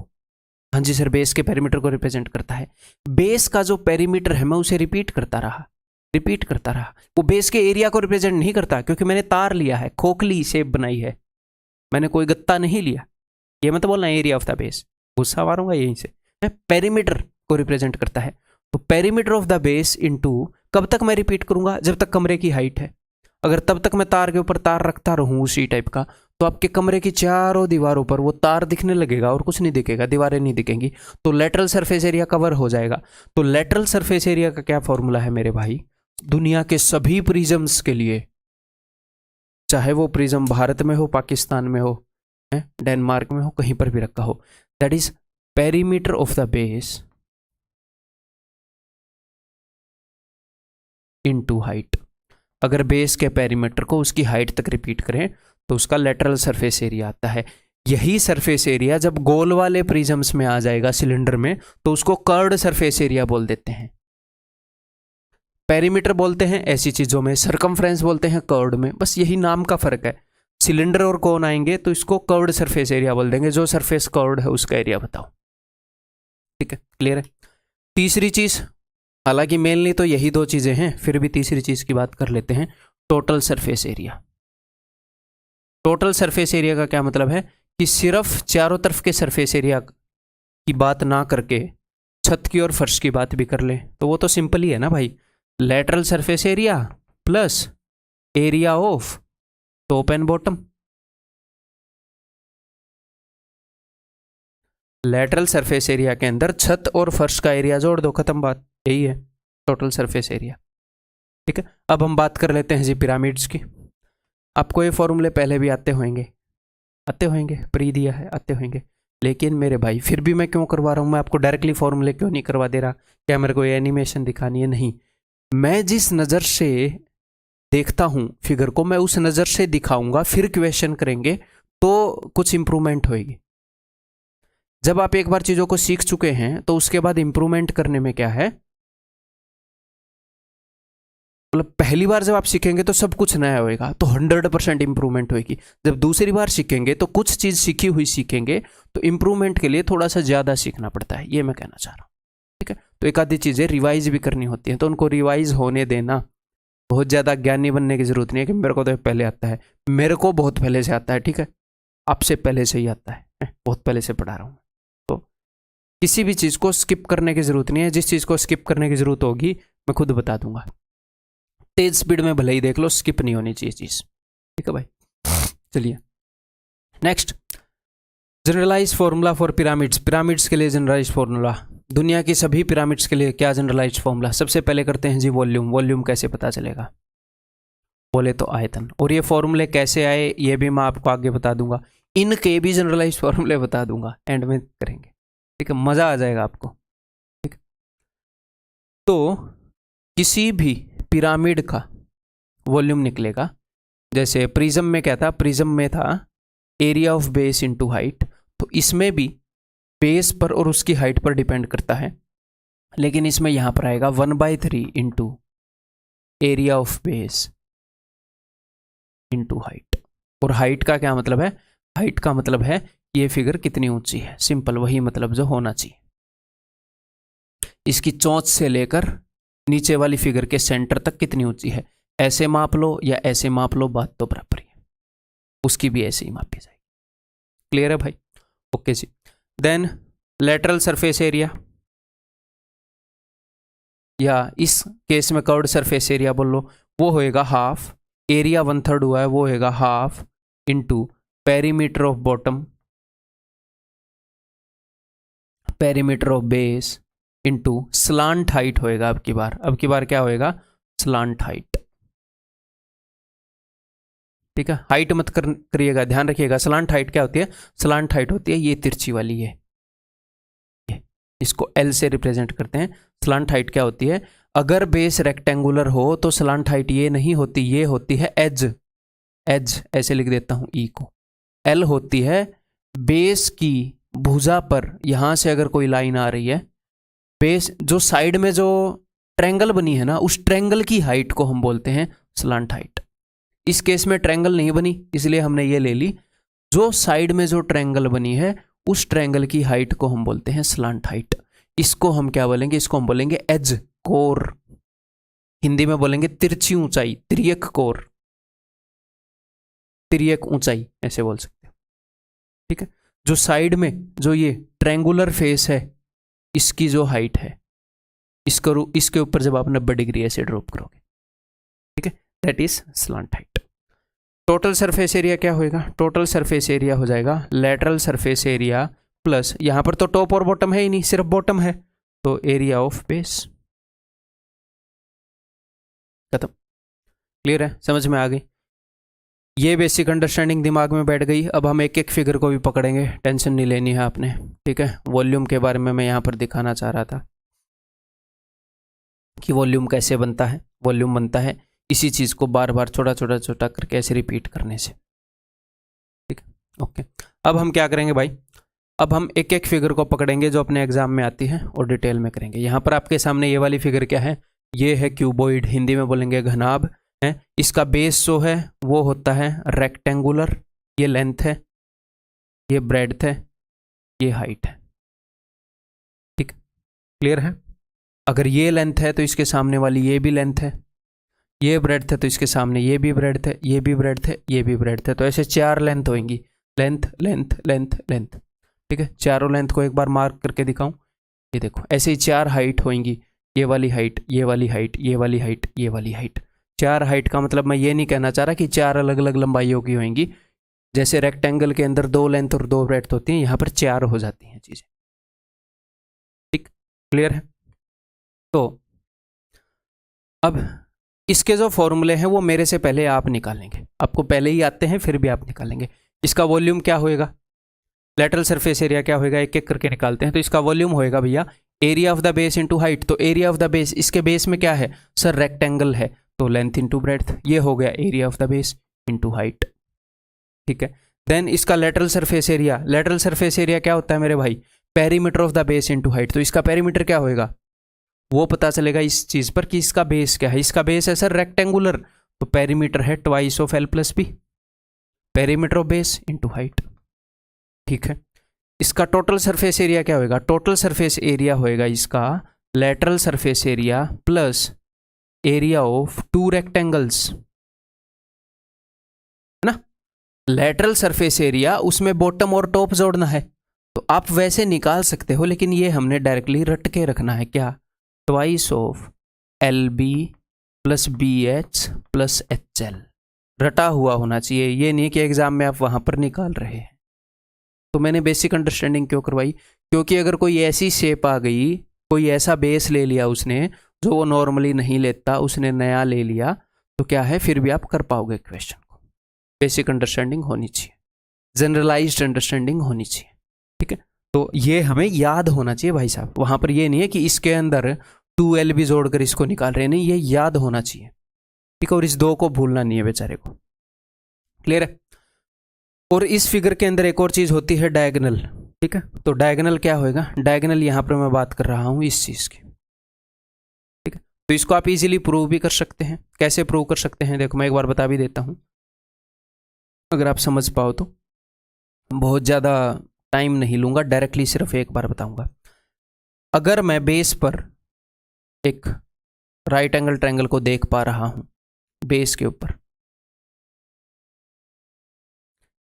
हाँ जी सर, बेस के पेरीमीटर को रिप्रेजेंट करता है। बेस का जो पेरीमीटर है मैं उसे रिपीट करता रहा। वो बेस के एरिया को रिप्रेजेंट नहीं करता, क्योंकि मैंने तार लिया है, खोखली शेप बनाई है, मैंने कोई गत्ता नहीं लिया। ये मत बोलना एरिया ऑफ द बेस, गुस्सा मारूंगा यहीं से। पेरीमीटर को रिप्रेजेंट करता है। तो perimeter of the base into, कब तक मैं रिपीट करूंगा? जब तक कमरे की हाइट है। अगर तब तक मैं तार के ऊपर तार रखता रहूं उसी टाइप का, तो आपके कमरे की चारों दीवारों पर वो तार दिखने लगेगा और कुछ नहीं दिखेगा, दीवारें नहीं दिखेंगी, तो लेटरल सरफेस एरिया कवर हो जाएगा। तो लेटरल सरफेस एरिया का क्या फॉर्मूला है मेरे भाई? दुनिया के सभी प्रिज्म्स के लिए, चाहे वो प्रिज्म भारत में हो, पाकिस्तान में हो, डेनमार्क में हो, कहीं पर भी रखा हो, that is perimeter of the base into height. अगर बेस के पेरीमीटर को उसकी हाइट तक रिपीट करें तो उसका लेटरल सरफेस एरिया आता है। यही सरफेस एरिया जब गोल वाले प्रिज्म्स में आ जाएगा, सिलेंडर में, तो उसको कर्व्ड सरफेस एरिया बोल देते हैं। पेरीमीटर बोलते हैं ऐसी चीजों में, सरकमफ्रेंस बोलते हैं कर्व्ड में, बस यही नाम का फर्क है। सिलेंडर और कोन आएंगे तो इसको कर्व्ड सरफेस एरिया बोल देंगे, जो सरफेस कर्व्ड है उसका एरिया बताओ, ठीक है, क्लियर है। तीसरी चीज, हालांकि मेनली तो यही दो चीजें हैं, फिर भी तीसरी चीज की बात कर लेते हैं, total surface area. Total surface area का क्या मतलब है? कि सिर्फ चारों तरफ के सरफेस एरिया की बात ना करके छत की और फर्श की बात भी कर ले, तो वो तो सिंपल ही है ना भाई। Lateral surface area plus area of top and bottom. Lateral surface area के अंदर छत और फर्श का एरिया जोड़ दो, खत्म बात, यही है टोटल सरफेस एरिया, ठीक है। अब हम बात कर लेते हैं जी पिरामिड्स की। आपको ये फॉर्मूले पहले भी आते होंगे, प्री दिया है, आते होंगे, लेकिन मेरे भाई फिर भी मैं क्यों करवा रहा हूँ? मैं आपको डायरेक्टली फॉर्मूले क्यों नहीं करवा दे रहा? क्या मेरे को एनिमेशन दिखानी है? नहीं, मैं जिस नज़र से देखता हूँ फिगर को, मैं उस नज़र से दिखाऊंगा, फिर क्वेश्चन करेंगे तो कुछ इंप्रूवमेंट होएगी। जब आप एक बार चीज़ों को सीख चुके हैं तो उसके बाद इंप्रूवमेंट करने में क्या है, मतलब पहली बार जब आप सीखेंगे तो सब कुछ नया होएगा, तो 100% इंप्रूवमेंट होएगी। जब दूसरी बार सीखेंगे तो कुछ चीज़ सीखी हुई सीखेंगे, तो इंप्रूवमेंट के लिए थोड़ा सा ज़्यादा सीखना पड़ता है, ये मैं कहना चाह रहा हूँ, ठीक है। तो एक आधी चीज़ें रिवाइज भी करनी होती हैं, तो उनको रिवाइज होने देना। बहुत ज़्यादा ज्ञानी बनने की जरूरत नहीं है कि मेरे को तो पहले आता है, मेरे को बहुत पहले से आता है, ठीक है, आपसे पहले से ही आता है, बहुत पहले से पढ़ा रहा हूँ। तो किसी भी चीज़ को स्किप करने की जरूरत नहीं है, जिस चीज़ को स्किप करने की जरूरत होगी मैं खुद बता दूंगा। तेज स्पीड में भले ही देख लो, स्किप नहीं होनी चाहिए चीज़, ठीक है भाई। चलिए next, generalise formula for pyramids. Pyramids के लिए जनरलाइज फॉर्मूला, दुनिया की सभी पिरामिड्स के लिए क्या जनरलाइज फॉर्मूला? सबसे पहले करते हैं जी वॉल्यूम। वॉल्यूम कैसे पता चलेगा? बोले तो आयतन। और ये फॉर्मूले कैसे आए ये भी मैं आपको आगे बता दूंगा, इनके भी जनरलाइज फॉर्मूले बता दूंगा, एंड में करेंगे, ठीक है, मजा आ जाएगा आपको, ठीक। तो किसी भी पिरामिड का वॉल्यूम निकलेगा, जैसे प्रिज्म में क्या था? प्रिज्म में था area of base into height, तो इसमें भी बेस पर और उसकी हाइट पर डिपेंड करता है, लेकिन इसमें यहां पर आएगा 1/3 into area of base into height. और हाइट का क्या मतलब है? हाइट का मतलब है ये फिगर कितनी ऊंची है, सिंपल, वही मतलब जो होना चाहिए। इसकी चोंच से लेकर नीचे वाली फिगर के सेंटर तक कितनी ऊंची है, ऐसे माप लो या ऐसे माप लो, बात तो बराबर ही है, उसकी भी ऐसे ही मापी जाएगी। क्लियर है भाई? ओके जी। देन लेटरल सरफेस एरिया, या इस केस में कर्व्ड सरफेस एरिया बोल लो, वो होएगा हाफ, एरिया 1/3 हुआ है, वो होएगा half into perimeter of bottom perimeter of base into slant height होएगा। अब की बार क्या होएगा? Slant height. ठीक है, हाइट मत करिएगा, ध्यान रखिएगा। स्लांट हाइट क्या होती है? स्लांट हाइट होती है ये तिरछी वाली ये इसको L से रिप्रेजेंट करते हैं। स्लांट हाइट क्या होती है? अगर बेस रेक्टेंगुलर हो तो स्लांट हाइट ये नहीं होती, ये होती है एज। एज ऐसे लिख देता हूं ई को। L होती है बेस की भुजा पर, यहां से अगर कोई लाइन आ रही है, बेस जो साइड में जो ट्रायंगल बनी है ना, उस ट्रायंगल की हाइट को हम बोलते हैं स्लांट हाइट। इस केस में ट्रायंगल नहीं बनी इसलिए हमने ये ले ली। जो साइड में जो ट्रायंगल बनी है उस ट्रायंगल की हाइट को हम बोलते हैं स्लांट हाइट। इसको हम क्या बोलेंगे? इसको हम बोलेंगे एज कोर। हिंदी में बोलेंगे तिरछी ऊंचाई, तिर्यक कोर, तिर्यक ऊंचाई ऐसे बोल सकते हैं। ठीक है, जो साइड में जो ये ट्रायंगुलर फेस है इसकी जो हाइट है, इसके ऊपर जब आप 90 डिग्री ऐसे ड्रॉप करोगे, ठीक है, that is slant height. Total surface area क्या होएगा? टोटल सरफेस एरिया हो जाएगा लेटरल सरफेस एरिया प्लस, यहां पर तो टॉप और बॉटम है ही नहीं, सिर्फ बॉटम है, तो एरिया ऑफ बेस। खत्म। क्लियर है? समझ में आ गई? ये बेसिक अंडरस्टैंडिंग दिमाग में बैठ गई। अब हम एक एक फिगर को भी पकड़ेंगे, टेंशन नहीं लेनी है आपने। ठीक है, वॉल्यूम के बारे में मैं यहां पर दिखाना चाह रहा था कि वॉल्यूम कैसे बनता है। वॉल्यूम बनता है इसी चीज को बार बार छोटा छोटा छोटा करके ऐसे रिपीट करने से। ठीक है, ओके। अब हम क्या करेंगे भाई? अब हम एक एक फिगर को पकड़ेंगे जो अपने एग्जाम में आती है और डिटेल में करेंगे। यहां पर आपके सामने ये वाली फिगर क्या है? ये है क्यूबॉइड, हिंदी में बोलेंगे घनाभ है। इसका बेस जो है वो होता है रेक्टेंगुलर, ये लेंथ है, ये ब्रेड्थ है, ये हाइट है। ठीक, क्लियर है? अगर ये लेंथ है तो इसके सामने वाली ये भी लेंथ है, ये ब्रेड्थ है तो इसके सामने ये भी ब्रेड्थ है, ये भी ब्रेड्थ है, ये भी ब्रेड्थ है। तो ऐसे 4 लेंथ होंगी, लेंथ लेंथ लेंथ लेंथ। ठीक है, चारों लेंथ को एक बार मार्क करके दिखाऊं, ये देखो ऐसे ही 4 हाइट होंगी, ये वाली हाइट, ये वाली हाइट, ये वाली हाइट, ये वाली हाइट। 4 हाइट का मतलब मैं ये नहीं कहना चाह रहा कि 4 अलग अलग लंबाइयों की होंगी। जैसे रेक्टेंगल के अंदर 2 लेंथ और 2 ब्रेड्थ होती हैं, यहाँ पर 4 हो जाती हैं चीजें। ठीक, क्लियर है? तो अब इसके जो फॉर्मूले हैं वो मेरे से पहले आप निकालेंगे, आपको पहले ही आते हैं फिर भी आप निकालेंगे। इसका वॉल्यूम क्या होएगा? लेटरल सरफेस एरिया क्या होएगा? एक एक करके निकालते हैं। तो इसका वॉल्यूम होएगा भैया area of the base into height. तो एरिया ऑफ द बेस, इसके बेस में क्या है सर? रेक्टेंगल है, तो लेंथ इनटू ब्रेड्थ, ये हो गया area of the base into height. ठीक है, देन इसका lateral surface area, lateral surface area क्या होता है मेरे भाई? Perimeter of the base into height. तो इसका पेरीमीटर क्या होएगा वो पता चलेगा इस चीज पर कि इसका बेस क्या है। इसका बेस है सर रेक्टेंगुलर, तो पेरीमीटर है twice of L plus B, perimeter of base into height. ठीक है, इसका टोटल सरफेस एरिया क्या होएगा? टोटल सरफेस एरिया होएगा इसका lateral surface area plus area of 2 rectangles, है ना? लेटरल सरफेस एरिया, उसमें बॉटम और टॉप जोड़ना है, तो आप वैसे निकाल सकते हो, लेकिन ये हमने डायरेक्टली रट के रखना है। क्या? Twice of LB plus BH plus HL, रटा हुआ होना चाहिए। ये नहीं कि एग्जाम में आप वहां पर निकाल रहे हैं। तो मैंने बेसिक अंडरस्टैंडिंग क्यों करवाई? क्योंकि अगर कोई ऐसी शेप आ गई, कोई ऐसा बेस ले लिया उसने जो वो नॉर्मली नहीं लेता, उसने नया ले लिया, तो क्या है फिर भी आप कर पाओगे क्वेश्चन को। बेसिक अंडरस्टैंडिंग होनी चाहिए, जनरलाइज्ड अंडरस्टैंडिंग होनी चाहिए। ठीक है, तो ये हमें याद होना चाहिए भाई साहब। वहां पर ये नहीं है कि इसके अंदर 2L भी जोड़कर इसको निकाल रहे हैं, नहीं, ये याद होना चाहिए। ठीक है, और इस 2 को भूलना नहीं है बेचारे को। क्लियर है? और इस फिगर के अंदर एक और चीज होती है डायगोनल। ठीक है, तो डायगोनल क्या होएगा? डायगोनल यहां पर मैं बात कर रहा हूं इस चीज की। ठीक है, तो इसको आप इजीली प्रूव भी कर सकते हैं। कैसे प्रूव कर सकते हैं? देखो मैं एक बार बता भी देता हूं, अगर आप समझ पाओ तो। बहुत ज्यादा टाइम नहीं लूंगा, डायरेक्टली सिर्फ एक बार बताऊंगा। अगर मैं बेस पर एक राइट एंगल ट्रायंगल को देख पा रहा हूं, बेस के ऊपर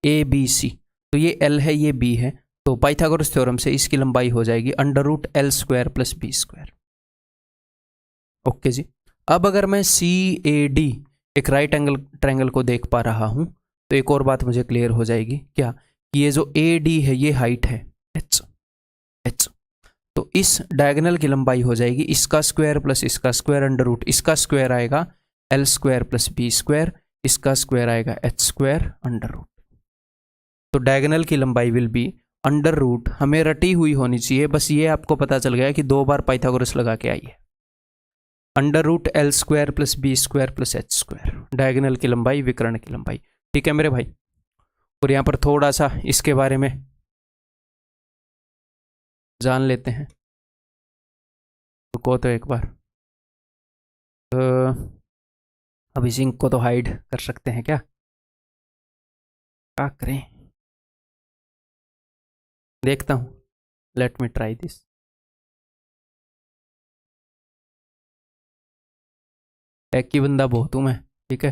ABC, तो ये L है, ये B है, तो पाइथागोरस थ्योरम से इसकी लंबाई हो जाएगी √L² प्लस B²। ओके जी। अब अगर मैं CAD एक राइट एंगल ट्रायंगल को देख पा रहा हूं, तो एक और बात मुझे क्लियर हो जाएगी। क्या? ये जो AD है ये हाइट है H। तो इस डायगोनल की लंबाई हो जाएगी इसका स्क्वायर प्लस इसका स्क्वायर अंडर रूट, इसका स्क्वायर आएगा L square plus B square, इसका स्क्वायर आएगा एच स्क्वायर अंडर रूट। तो डायगोनल की लंबाई विल बी अंडर रूट, हमें रटी हुई होनी चाहिए, बस ये आपको पता चल गया कि 2 बार पाइथागोरस लगा के आई है। Under root L square plus B square plus H square, diagonal की लंबाई विकर्ण की लंबाई। ठीक है मेरे भाई। और यहाँ पर थोड़ा सा इसके बारे में जान लेते हैं। रुको तो एक बार, अब इस इंक को तो हाइड कर सकते हैं क्या करें, देखता हूँ। Let me try this. एक ही बंदा बहुत हूँ मैं, ठीक है।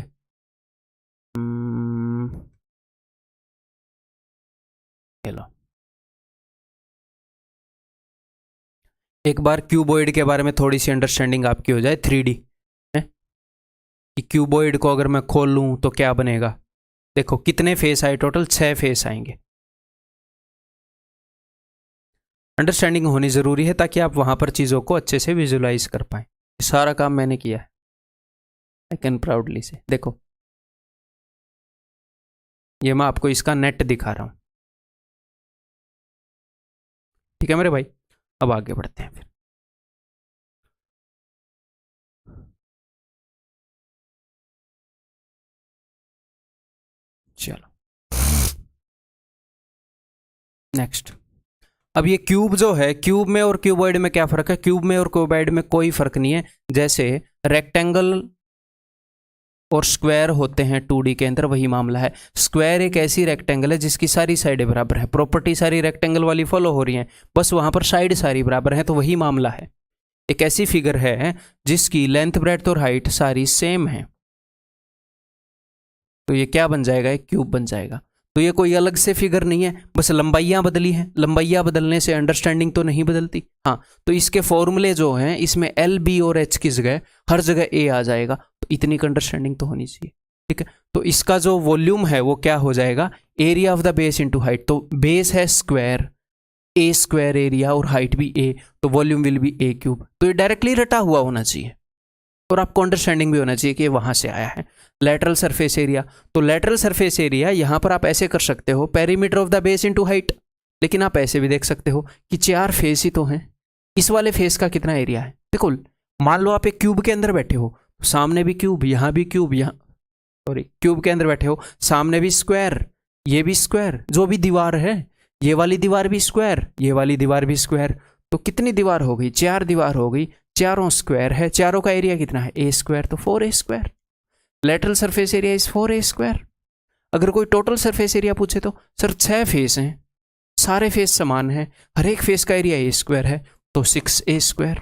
चलो एक बार क्यूबॉइड के बारे में थोड़ी सी अंडरस्टैंडिंग आपकी हो जाए 3D है कि क्यूबॉइड को अगर मैं खोल लूँ तो क्या बनेगा। देखो कितने फेस आए, टोटल 6 फेस आएंगे। अंडरस्टैंडिंग होनी ज़रूरी है ताकि आप वहाँ पर चीज़ों को अच्छे से विजुलाइज कर पाएँ। सारा काम मैंने किया है, आई कैन प्राउडली से। देखो ये मैं आपको इसका नेट दिखा रहा हूँ, ठीक है मेरे भाई। अब आगे बढ़ते हैं फिर। चलो नेक्स्ट। अब ये क्यूब जो है, क्यूब में और क्यूबॉइड में क्या फर्क है? क्यूब में और क्यूबॉइड में कोई फर्क नहीं है। जैसे रेक्टेंगल और स्क्वायर होते हैं 2D के अंदर, वही मामला है। स्क्वायर एक ऐसी रेक्टेंगल है जिसकी सारी साइडें बराबर है, प्रॉपर्टी सारी रेक्टेंगल वाली फॉलो हो रही है, बस वहां पर साइड सारी बराबर है, तो वही मामला है। एक ऐसी फिगर है जिसकी लेंथ ब्रेड्थ और हाइट सारी सेम है, तो ये क्या बन जाएगा? एक क्यूब बन जाएगा। तो ये कोई अलग से फिगर नहीं है, बस लंबाइयाँ बदली हैं। लंबाइयाँ बदलने से अंडरस्टैंडिंग तो नहीं बदलती। हाँ, तो इसके फॉर्मूले जो हैं इसमें एल बी और एच की जगह हर जगह ए आ जाएगा, तो इतनी अंडरस्टैंडिंग तो होनी चाहिए, ठीक है। तो इसका जो वॉल्यूम है वो क्या हो जाएगा? Area of the base into height. तो बेस है स्क्वायर, ए स्क्वायर एरिया और हाइट भी ए, तो volume will be A cube. तो ये डायरेक्टली रटा हुआ होना चाहिए और आपको अंडरस्टैंडिंग भी होना चाहिए कि वहां से आया है। लेटरल सरफेस एरिया, तो लेटरल सरफेस एरिया यहां पर आप ऐसे कर सकते हो, perimeter of the base into height. लेकिन आप ऐसे भी देख सकते हो कि 4 फेस ही तो हैं, इस वाले फेस का कितना एरिया है? देखो मान लो आप एक क्यूब के अंदर बैठे हो, सामने भी क्यूब, यहां भी क्यूब, यहां सॉरी क्यूब के अंदर बैठे हो, सामने भी स्क्वायर, ये भी स्क्वायर, जो भी दीवार है ये वाली दीवार भी स्क्वायर, ये वाली दीवार भी स्क्वायर। तो कितनी दीवार हो गई? 4 दीवार हो गई, चारों स्क्वायर है, चारों का एरिया कितना है? ए स्क्वायर, तो 4 A square. Lateral surface area is 4 A square. अगर कोई टोटल सरफेस एरिया पूछे तो सर 6 फेस हैं, सारे फेस समान हैं, हर एक फेस का एरिया ए स्क्वायर है, तो 6 ए स्क्वायर।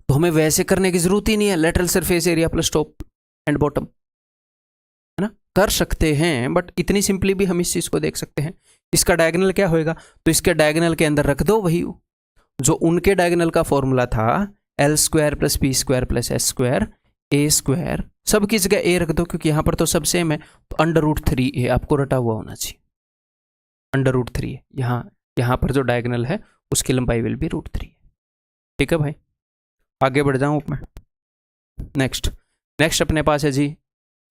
तो हमें वैसे करने की जरूरत ही नहीं है, lateral surface area plus top and bottom, है ना। कर सकते हैं बट इतनी सिंपली भी हम इस चीज को देख सकते हैं। इसका डायगोनल क्या होएगा? तो इसके डायगोनल के अंदर रख दो वही जो उनके डायगोनल का फॉर्मूला था, L square plus B square plus S square A square. सब की जगह ए रख दो क्योंकि यहां पर तो सब सेम है, तो अंडर रूट 3 ए आपको रटा हुआ होना चाहिए। अंडर रूट 3 है यहां पर जो डायगोनल है उसकी लंबाई विल बी रूट 3। ठीक है भाई, आगे बढ़ जाऊं मैं। नेक्स्ट अपने पास है जी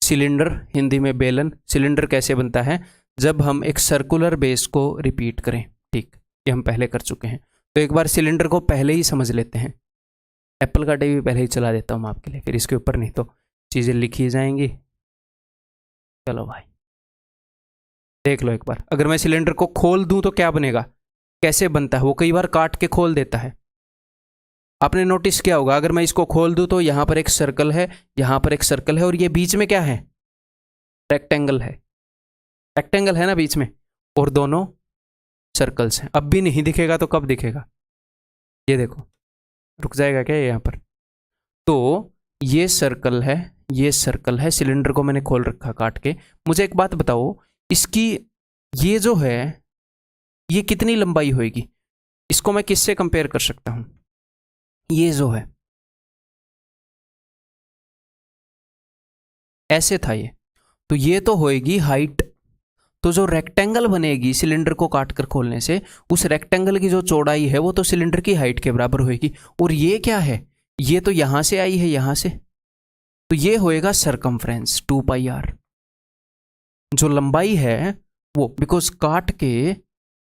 सिलेंडर, हिंदी में बेलन। सिलेंडर कैसे बनता है? जब हम एक सर्कुलर बेस को रिपीट करें, ठीक, ये हम पहले कर चुके हैं। तो एक बार सिलेंडर को पहले ही समझ लेते हैं। एप्पल का टीवी पहले ही चला देता हूँ मैं आपके लिए, फिर इसके ऊपर नहीं तो चीज़ें लिखी जाएंगी। चलो भाई देख लो एक बार, अगर मैं सिलेंडर को खोल दूं तो क्या बनेगा? कैसे बनता है? वो कई बार काट के खोल देता है। आपने नोटिस किया होगा, अगर मैं इसको खोल दूं तो यहां पर एक सर्कल है, यहां पर एक सर्कल है, और ये बीच में क्या है? रेक्टेंगल है। रेक्टेंगल है ना बीच में, और दोनों सर्कल्स हैं। अब भी नहीं दिखेगा तो कब दिखेगा? ये देखो, रुक जाएगा क्या यहाँ पर? तो ये सर्कल है, ये सर्कल है, सिलेंडर को मैंने खोल रखा काट के। मुझे एक बात बताओ, इसकी ये जो है ये कितनी लंबाई होगी? इसको मैं किससे कंपेयर कर सकता हूं? ये जो है ऐसे था ये, तो ये तो होएगी हाइट। तो जो रेक्टेंगल बनेगी सिलेंडर को काट कर खोलने से, उस रेक्टेंगल की जो चौड़ाई है वो तो सिलेंडर की हाइट के बराबर होगी। और ये क्या है, ये तो यहां से आई है यहां से, तो ये होएगा सरकमफ्रेंस 2πr। जो लंबाई है वो, बिकॉज काट के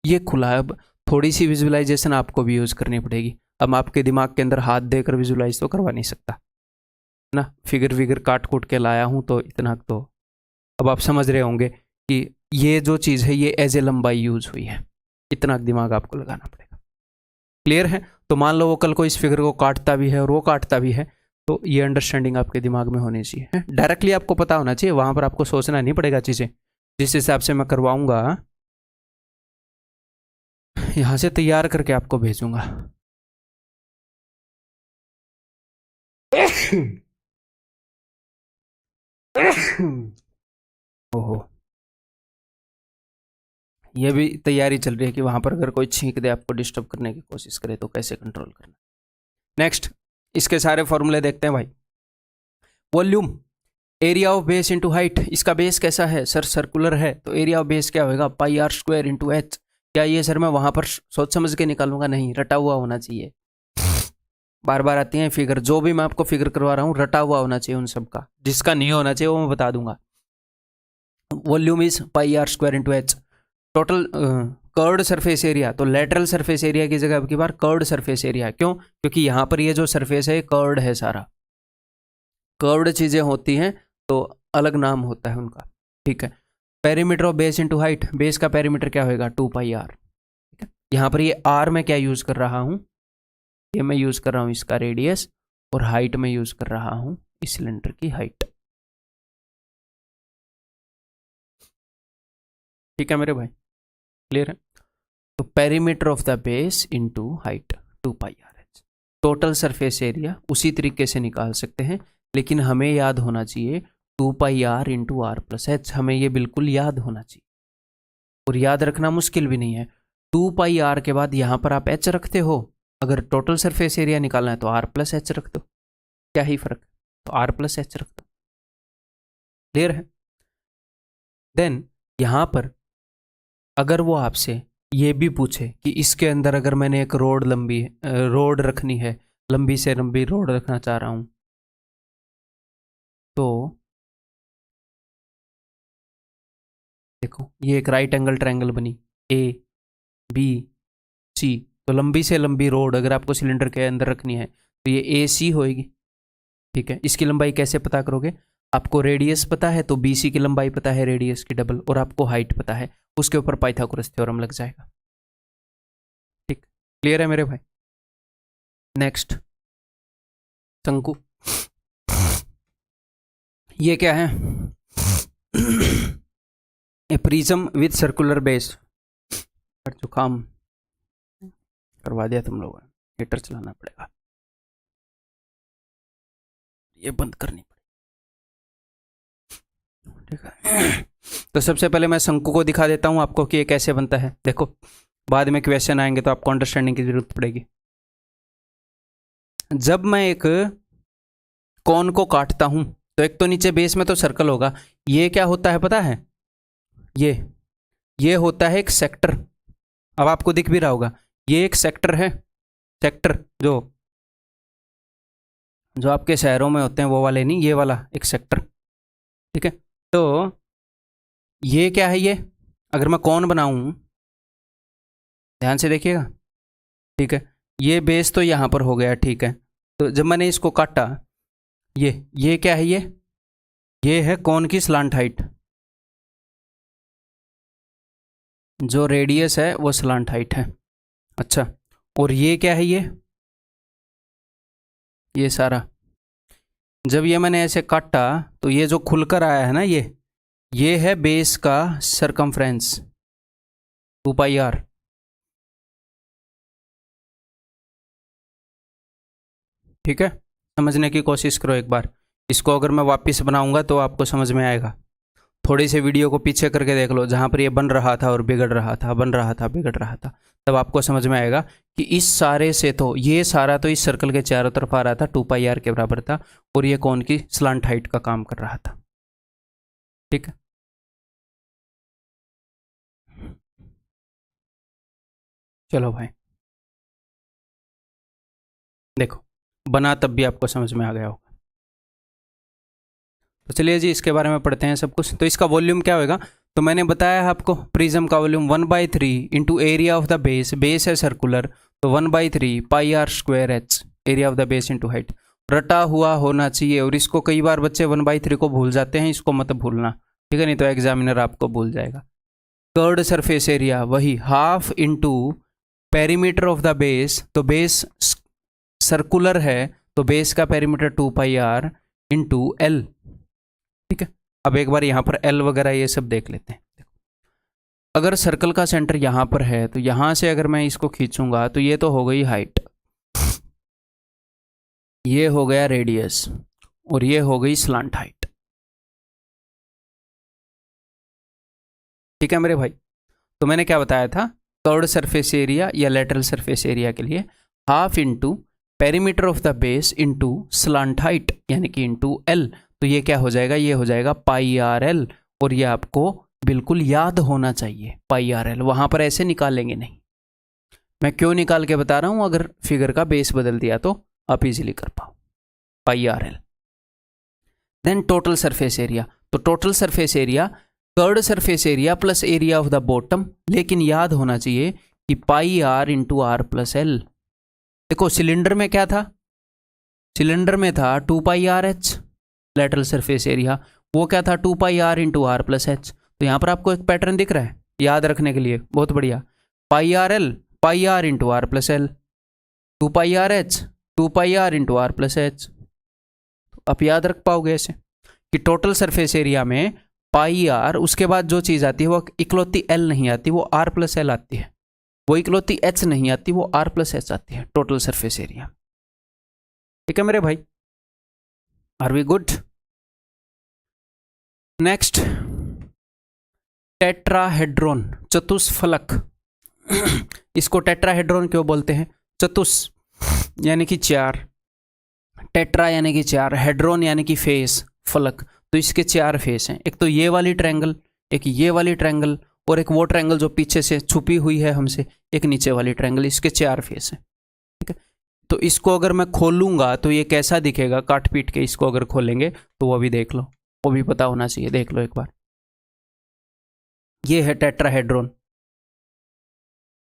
ये खुला है। अब थोड़ी सी विजुअलाइजेशन आपको भी यूज करनी पड़ेगी। अब आपके दिमाग के अंदर हाथ देकर विजुअलाइज तो करवा नहीं सकता ना, फिगर विगर काट कूट के लाया हूं तो इतना तो अब आप समझ रहे होंगे कि ये जो चीज़ है ये एज ए लंबाई यूज हुई है। इतना दिमाग आपको लगाना पड़ेगा। क्लियर है? तो मान लो वो कल को इस फिगर को काटता भी है और वो काटता भी है, तो ये अंडरस्टैंडिंग आपके दिमाग में होनी चाहिए। डायरेक्टली आपको पता होना चाहिए, वहां पर आपको सोचना नहीं पड़ेगा चीज़ें। जिस हिसाब से मैं करवाऊंगा यहां से तैयार करके आपको भेजूंगा। ओहो, ये भी तैयारी चल रही है कि वहां पर अगर कोई छींक दे, आपको डिस्टर्ब करने की कोशिश करे, तो कैसे कंट्रोल करना। नेक्स्ट, इसके सारे फॉर्मूले देखते हैं भाई। Volume, area of base into height. इसका बेस कैसा है सर? सर्कुलर है, तो एरिया ऑफ बेस क्या होगा? πr² into h। क्या ये सर मैं वहां पर सोच समझ के निकालूंगा? नहीं, रटा हुआ होना चाहिए। बार बार आती है फिगर, जो भी मैं आपको फिगर करवा रहा हूँ रटा हुआ होना चाहिए उन सब का। जिसका नहीं होना चाहिए वो मैं बता दूंगा। Volume is πr² into h। Total curved surface area, तो लेटरल सरफेस एरिया की जगह अब की बार कर्व्ड सरफेस एरिया। क्यों? क्योंकि यहां पर ये जो सरफेस है कर्व्ड है सारा। कर्व्ड चीजें होती हैं तो अलग नाम होता है उनका, ठीक है। Perimeter of base into height, base का पेरीमीटर क्या होगा? 2πr, ठीक है। यहाँ पर ये r में क्या यूज कर रहा हूँ? ये मैं यूज कर रहा हूँ इसका रेडियस, और हाइट में यूज कर रहा हूँ इस सिलेंडर की हाइट। ठीक है मेरे भाई, क्लियर है? तो perimeter of the base into height 2πr। Total surface area उसी तरीके से निकाल सकते हैं, लेकिन हमें याद होना चाहिए 2πr into r plus H. हमें ये बिल्कुल याद होना चाहिए, और याद रखना मुश्किल भी नहीं है। 2πr के बाद यहां पर आप h रखते हो, अगर टोटल सरफेस एरिया निकालना है तो r प्लस एच रख दो, क्या ही फर्क, तो r प्लस एच रख दो। क्लियर है? देन यहां पर अगर वो आपसे ये भी पूछे कि इसके अंदर अगर मैंने एक रोड रखनी है, लंबी से लंबी रोड रखना चाह रहा हूं, तो देखो ये एक राइट एंगल ट्रायंगल बनी ABC। तो लंबी से लंबी रोड अगर आपको सिलेंडर के अंदर रखनी है तो ये AC होएगी, ठीक है। इसकी लंबाई कैसे पता करोगे? आपको रेडियस पता है तो BC की लंबाई पता है रेडियस की डबल, और आपको हाइट पता है, उसके ऊपर पाइथागोरस थ्योरम लग जाएगा। ठीक, क्लियर है मेरे भाई? नेक्स्ट, शंकु। ये क्या है? ए प्रिज्म विद सर्कुलर बेस। जुकाम करवा दिया तुम लोगों ने, हीटर चलाना पड़ेगा, ये बंद करनी पड़ेगी, ठीक है। तो सबसे पहले मैं शंकु को दिखा देता हूं आपको कि ये कैसे बनता है। देखो बाद में क्वेश्चन आएंगे तो आपको अंडरस्टैंडिंग की जरूरत पड़ेगी। जब मैं एक कोन को काटता हूं तो एक तो नीचे बेस में तो सर्कल होगा, ये क्या होता है पता है? ये होता है एक सेक्टर। अब आपको दिख भी रहा होगा, ये एक सेक्टर है। सेक्टर जो आपके शहरों में होते हैं वो वाले नहीं, ये वाला एक सेक्टर, ठीक है। तो ये क्या है? ये अगर मैं कोन बनाऊं, ध्यान से देखिएगा, ठीक है। ये बेस तो यहां पर हो गया, ठीक है। तो जब मैंने इसको काटा, ये क्या है? ये है कोन की स्लांट हाइट। जो रेडियस है वो स्लांट हाइट है। अच्छा, और ये क्या है? ये सारा जब ये मैंने ऐसे काटा तो ये जो खुलकर आया है ना, ये है बेस का सरकमफ्रेंस 2πr। ठीक है, समझने की कोशिश करो एक बार। इसको अगर मैं वापस बनाऊंगा तो आपको समझ में आएगा। थोड़ी सी वीडियो को पीछे करके देख लो, जहां पर ये बन रहा था और बिगड़ रहा था, बन रहा था बिगड़ रहा था, तब आपको समझ में आएगा कि इस सारे से तो ये सारा तो इस सर्कल के चारों तरफ आ रहा था, 2πr के बराबर था, और ये कोन की स्लांट हाइट का काम कर रहा था। ठीक है, चलो भाई, देखो बना तब भी आपको समझ में आ गया होगा। तो चलिए जी इसके बारे में पढ़ते हैं सब कुछ। तो इसका वॉल्यूम क्या होगा, तो मैंने बताया है आपको प्रिज्म का volume 1/3 into area of the base, base है सर्कुलर तो 1/3 pi r square h, area of the base into height, रटा हुआ होना चाहिए। और इसको कई बार बच्चे 1/3 को भूल जाते हैं, इसको मत भूलना, ठीक है, नहीं तो एग्जामिनर आपको भूल जाएगा। कर्ड सरफेस एरिया वही half into perimeter of the base, तो बेस सर्कुलर है तो बेस का पेरीमीटर 2πr इंटू एल, ठीक है। अब एक बार यहाँ पर एल वगैरह ये सब देख लेते हैं। अगर सर्कल का सेंटर यहाँ पर है तो यहाँ से अगर मैं इसको खींचूंगा तो ये तो हो गई हाइट, ये हो गया रेडियस और ये हो गई स्लांट हाइट, ठीक है मेरे भाई। तो मैंने क्या बताया था, कर्ड सरफेस एरिया या लेटरल सरफेस एरिया के लिए half into perimeter of the base into slant height यानी कि इंटू एल, तो ये क्या हो जाएगा, ये हो जाएगा पाई आर एल। और ये आपको बिल्कुल याद होना चाहिए, पाई आर एल, वहां पर ऐसे निकालेंगे नहीं। मैं क्यों निकाल के बता रहा हूं, अगर फिगर का बेस बदल दिया तो आप इजीली कर पाओ, pi r l. Then total surface area, तो total surface area curved surface area plus area of the bottom, लेकिन याद होना चाहिए कि pi r into r plus l. देखो सिलेंडर में क्या था, सिलेंडर में था 2πrh लेटरल सरफेस एरिया, वो क्या था 2πr into r plus H. तो यहाँ पर आपको एक पैटर्न दिख रहा है याद रखने के लिए, बहुत बढ़िया, pi r l pi r into r plus l, 2πr into r plus h. आप याद रख पाओगे ऐसे कि टोटल सरफेस एरिया में पाई आर, उसके बाद जो चीज़ आती है वो इकलौती एल नहीं आती, वो आर प्लस एल आती है, वो इकलौती एच नहीं आती, वो आर प्लस एच आती है टोटल सरफेस एरिया, ठीक है मेरे भाई, are we good. Next tetrahedron, चतुष्फलक। इसको टेट्राहेड्रॉन क्यों बोलते हैं, चतुष यानी कि चार, टेट्रा यानी कि चार, हेड्रॉन यानी कि फेस, फलक, तो इसके चार फेस हैं, एक तो ये वाली ट्रायंगल, एक ये वाली ट्रायंगल और एक वो ट्रायंगल जो पीछे से छुपी हुई है हमसे, एक नीचे वाली ट्रायंगल, इसके चार फेस हैं, ठीक है। तो इसको अगर मैं खोलूंगा तो ये कैसा दिखेगा, काट पीट के इसको अगर खोलेंगे तो वो भी देख लो, वो भी पता होना चाहिए, देख लो एक बार, ये है टेट्राहेड्रॉन।